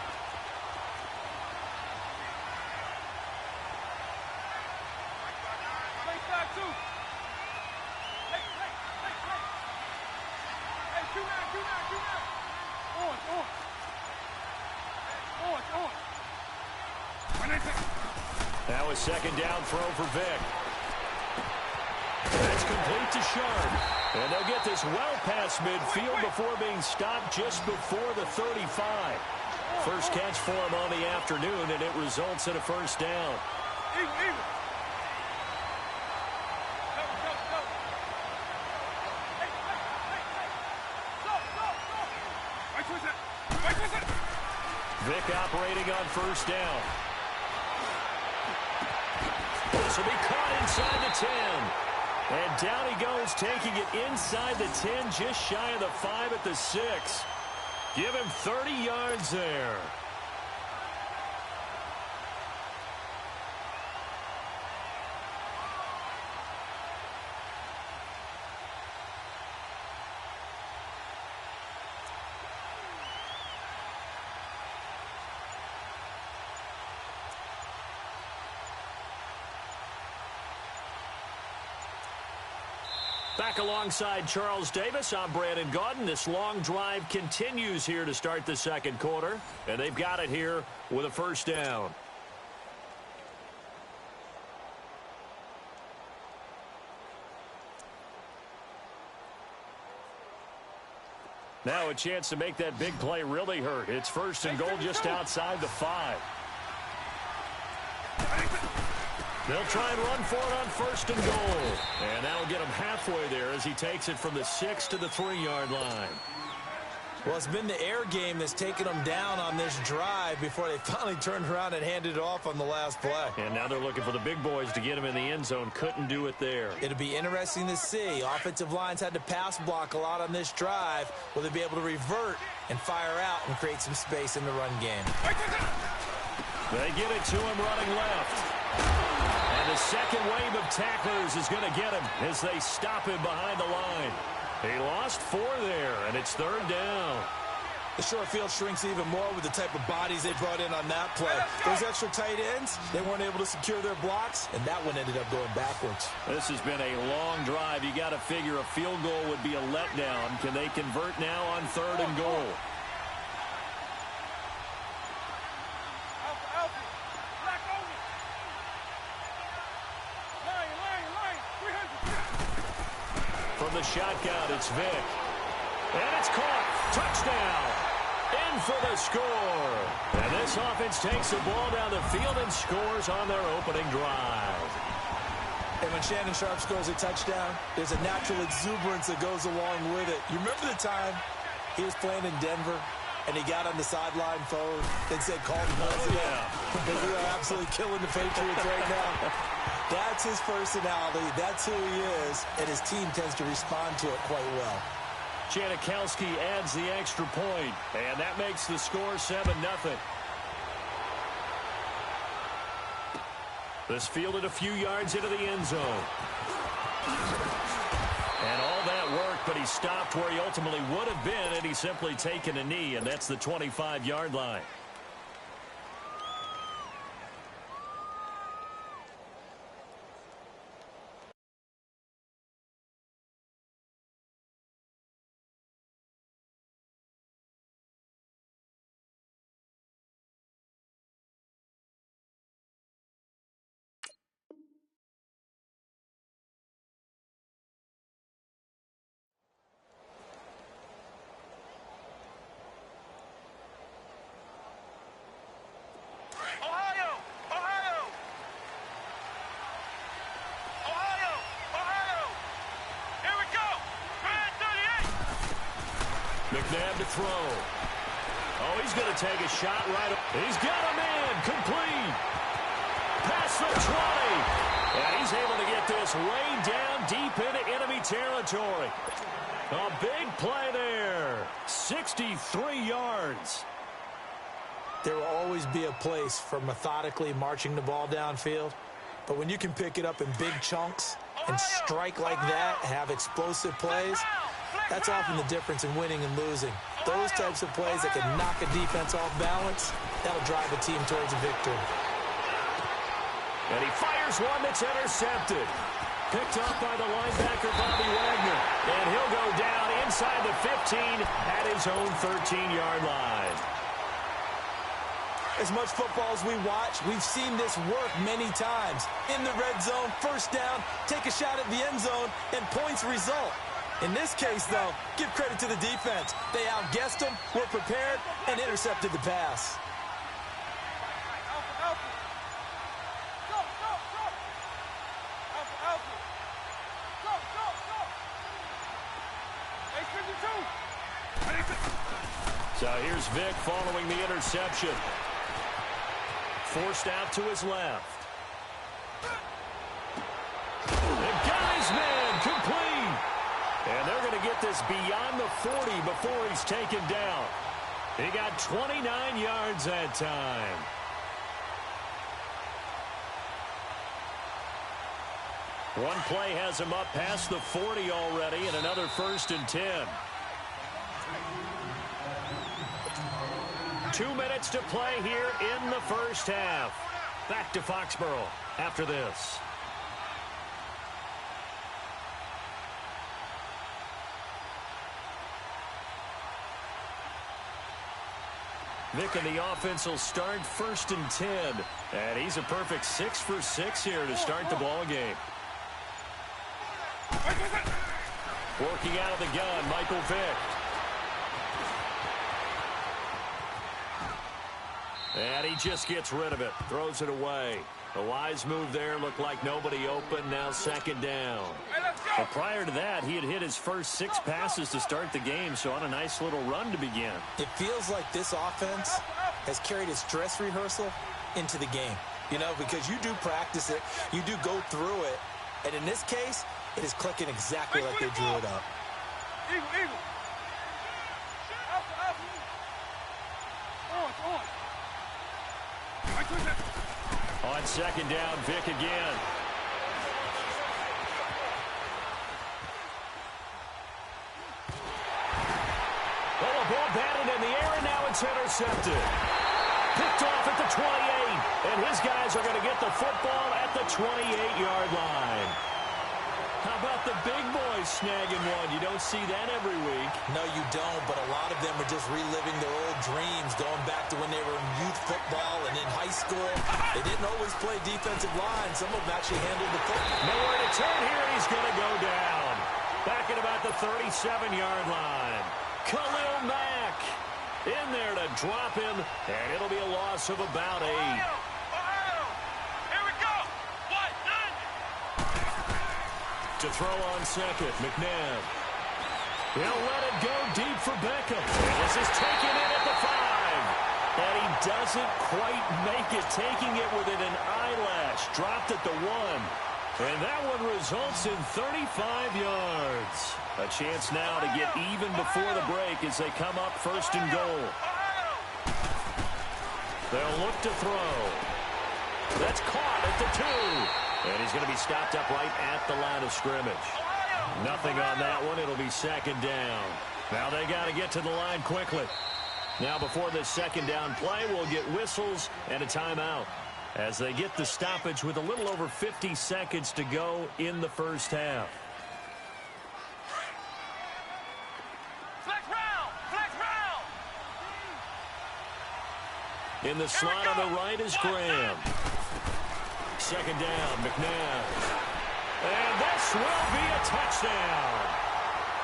Now a 2nd down throw for Vick. That's complete to Sharp. And they'll get this well past midfield before being stopped just before the 35. First catch for him on the afternoon, and it results in a first down. Vick operating on first down. This will be caught inside the 10. And down he goes, taking it inside the 10, just shy of the 5 at the 6. Give him 30 yards there. Back alongside Charles Davis, I'm Brandon Gaudin. This long drive continues here to start the second quarter, and they've got it here with a first down. Now a chance to make that big play really hurt. It's first and goal just outside the 5. They'll try and run for it on first and goal. And that'll get him halfway there as he takes it from the 6 to the 3-yard line. Well, it's been the air game that's taken them down on this drive before they finally turned around and handed it off on the last play. And now they're looking for the big boys to get him in the end zone. Couldn't do it there. It'll be interesting to see. Offensive lines had to pass block a lot on this drive. Will they be able to revert and fire out and create some space in the run game? They get it to him running left. And the second wave of tacklers is going to get him as they stop him behind the line. He lost 4 there, and it's third down. The short field shrinks even more with the type of bodies they brought in on that play. Those extra tight ends, they weren't able to secure their blocks, and that one ended up going backwards. This has been a long drive. You got to figure a field goal would be a letdown. Can they convert now on third and goal? From the shotgun, it's Vick. And it's caught. Touchdown. In for the score. And this offense takes the ball down the field and scores on their opening drive. And when Shannon Sharp scores a touchdown, there's a natural exuberance that goes along with it. You remember the time he was playing in Denver and he got on the sideline phone and said, call the president. Because we are absolutely killing the Patriots right now. That's his personality. That's who he is. And his team tends to respond to it quite well. Janikowski adds the extra point, and that makes the score 7-0. This fielded a few yards into the end zone. And all that worked, but he stopped where he ultimately would have been, and he's simply taken a knee, and that's the 25-yard line. McNabb to throw. Oh, he's going to take a shot right. He's got him in. Complete. Past the 20. And he's able to get this way down deep into enemy territory. A big play there. 63 yards. There will always be a place for methodically marching the ball downfield. But when you can pick it up in big chunks and strike like that, have explosive plays, that's often the difference in winning and losing. Those types of plays that can knock a defense off balance, that'll drive a team towards a victory. And he fires one that's intercepted. Picked up by the linebacker, Bobby Wagner. And he'll go down inside the 15 at his own 13-yard line. As much football as we watch, we've seen this work many times. In the red zone, first down, take a shot at the end zone, and points result. In this case, though, give credit to the defense. They outguessed them, were prepared, and intercepted the pass. So here's Vic following the interception. Forced out to his left. The guy's man complete. And they're going to get this beyond the 40 before he's taken down. He got 29 yards that time. One play has him up past the 40 already, and another 1st and 10. 2 minutes to play here in the first half. Back to Foxborough after this. Vic and the offense will start 1st and 10. And he's a perfect 6 for 6 here to start the ball game. Working out of the gun, Michael Vick. And he just gets rid of it. Throws it away. A wise move there. Looked like nobody open. Now 2nd down. But prior to that, he had hit his first 6 passes to start the game, so on a nice little run to begin. It feels like this offense has carried its dress rehearsal into the game. You know, because you do practice it. You do go through it. And in this case, it is clicking exactly like they drew it up. Eagle. On 2nd down, Vic again. Oh, a ball batted in the air, and now it's intercepted. Picked off at the 28, and his guys are going to get the football at the 28-yard line. How about the big boys snagging one? You don't see that every week. No, you don't, but a lot of them are just reliving their old dreams, going back to when they were in youth football and in high school. They didn't always play defensive line. Some of them actually handled the football. Nowhere to turn here. He's going to go down. Back at about the 37-yard line. Khalil Mack in there to drop him, and it'll be a loss of about 8. To throw on 2nd, McNabb. He'll let it go deep for Beckham. And this is taken in at the 5. And he doesn't quite make it, taking it within an eyelash. Dropped at the 1. And that one results in 35 yards. A chance now to get even before the break as they come up 1st and goal. They'll look to throw. That's caught at the 2. And he's going to be stopped up right at the line of scrimmage. Nothing on that one. It'll be 2nd down. Now they got to get to the line quickly. Now before this 2nd down play, we'll get whistles and a timeout as they get the stoppage with a little over 50 seconds to go in the first half. Flex round! In the slot on the right is Graham. 2nd down, McNabb. And this will be a touchdown.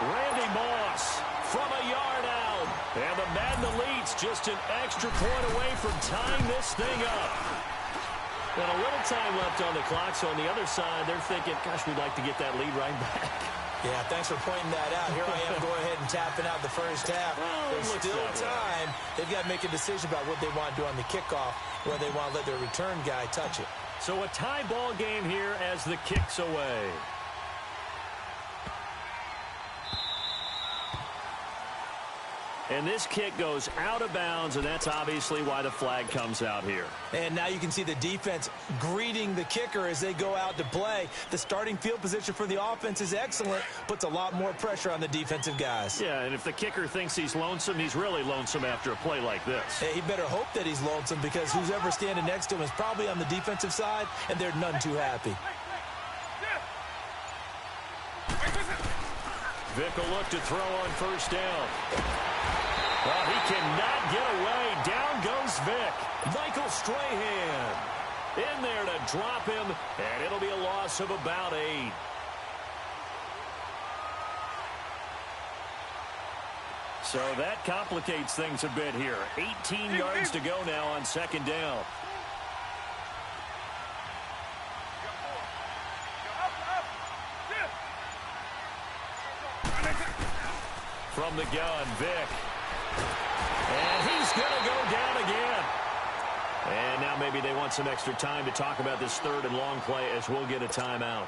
Randy Moss from a yard out. And the Madden leads just an extra point away from tying this thing up. And a little time left on the clock, so on the other side, they're thinking, gosh, we'd like to get that lead right back. Yeah, thanks for pointing that out. Here I am going ahead and tapping out the first half. There's still time. They've got to make a decision about what they want to do on the kickoff, where they want to let their return guy touch it. So a tie ball game here as the kick's away. And this kick goes out of bounds, and that's obviously why the flag comes out here. And now you can see the defense greeting the kicker as they go out to play. The starting field position for the offense is excellent, puts a lot more pressure on the defensive guys. Yeah, and if the kicker thinks he's lonesome, he's really lonesome after a play like this. Hey, he better hope that he's lonesome, because who's ever standing next to him is probably on the defensive side, and they're none too happy. Vic will look to throw on 1st down. Well, he cannot get away. Down goes Vic. Michael Strahan in there to drop him, and it'll be a loss of about 8. So that complicates things a bit here. 18 yards to go now on 2nd down. From the gun, Vic. It's going to go down again. And now maybe they want some extra time to talk about this third and long play as we'll get a timeout.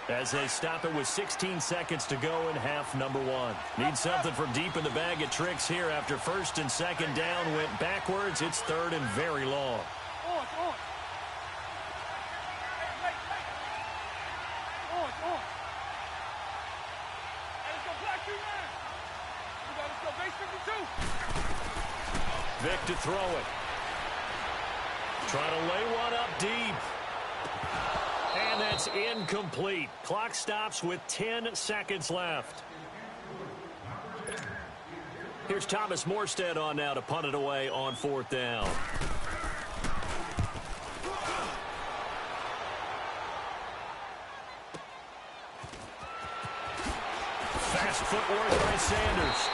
As they stop it with 16 seconds to go in half number one. Need something from deep in the bag of tricks here after first and second down went backwards. It's third and very long. Vic to throw it. Trying to lay one up deep. And that's incomplete. Clock stops with 10 seconds left. Here's Thomas Morstead on now to punt it away on fourth down. Fast footwork by Sanders.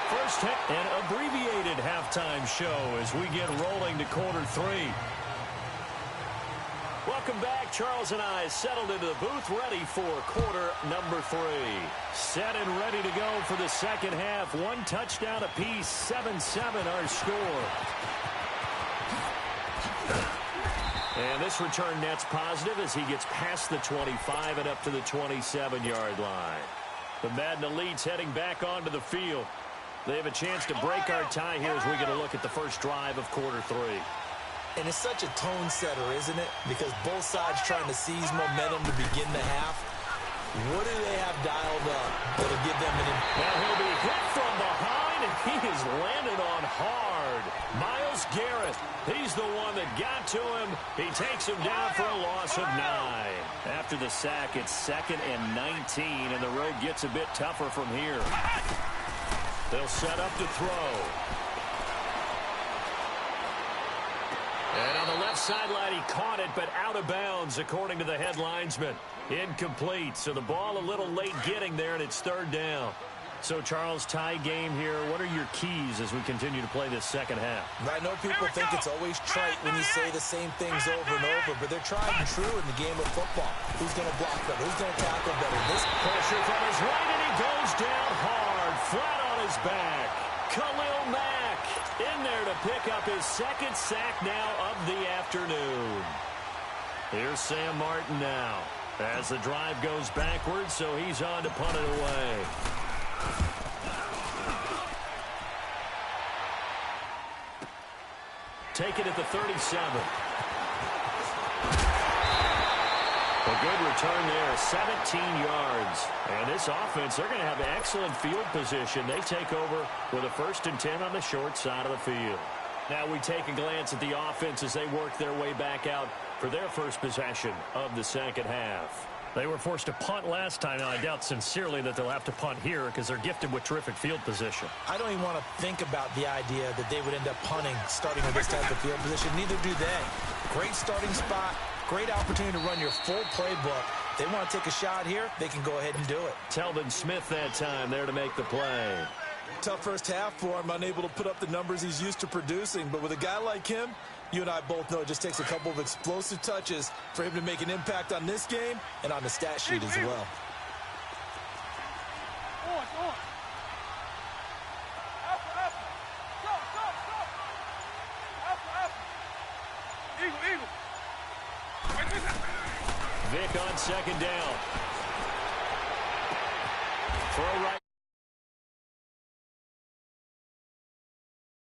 First an abbreviated halftime show as we get rolling to quarter three. Welcome back. Charles and I settled into the booth ready for quarter number three. Set and ready to go for the second half. One touchdown apiece, 7-7 our score. And this return net's positive as he gets past the 25 and up to the 27-yard line. The Madden Elites heading back onto the field. They have a chance to break our tie here as we get a look at the first drive of quarter three. And it's such a tone setter, isn't it? Because both sides trying to seize momentum to begin the half. What do they have dialed up that'll give them an... Now he'll be hit from behind, and he has landed on hard. Myles Garrett, he's the one that got to him. He takes him down for a loss of 9. After the sack, it's 2nd and 19, and the road gets a bit tougher from here. They'll set up to throw. And on the left sideline, he caught it, but out of bounds, according to the head linesman. Incomplete, so the ball a little late getting there, and it's third down. So, Charles, tie game here. What are your keys as we continue to play this second half? I know people think it's always trite when you say the same things over and over, but they're tried and true in the game of football. Who's going to block better? Who's going to tackle better? This pressure from his right, and he goes down hard, flat on his back. Khalil Mack in there to pick up his second sack now of the afternoon. Here's Sam Martin now as the drive goes backwards, so he's on to punt it away. Take it at the 37. A good return there, 17 yards. And this offense, they're going to have excellent field position. They take over with a 1st and 10 on the short side of the field. Now we take a glance at the offense as they work their way back out for their first possession of the second half. They were forced to punt last time, and I doubt sincerely that they'll have to punt here because they're gifted with terrific field position. I don't even want to think about the idea that they would end up punting starting with this type of field position. Neither do they. Great starting spot, great opportunity to run your full playbook. They want to take a shot here, they can go ahead and do it. Telvin Smith that time there to make the play. Tough first half for him, unable to put up the numbers he's used to producing. But with a guy like him, you and I both know it just takes a couple of explosive touches for him to make an impact on this game and on the stat sheet as well. Vic on second down. Throw right.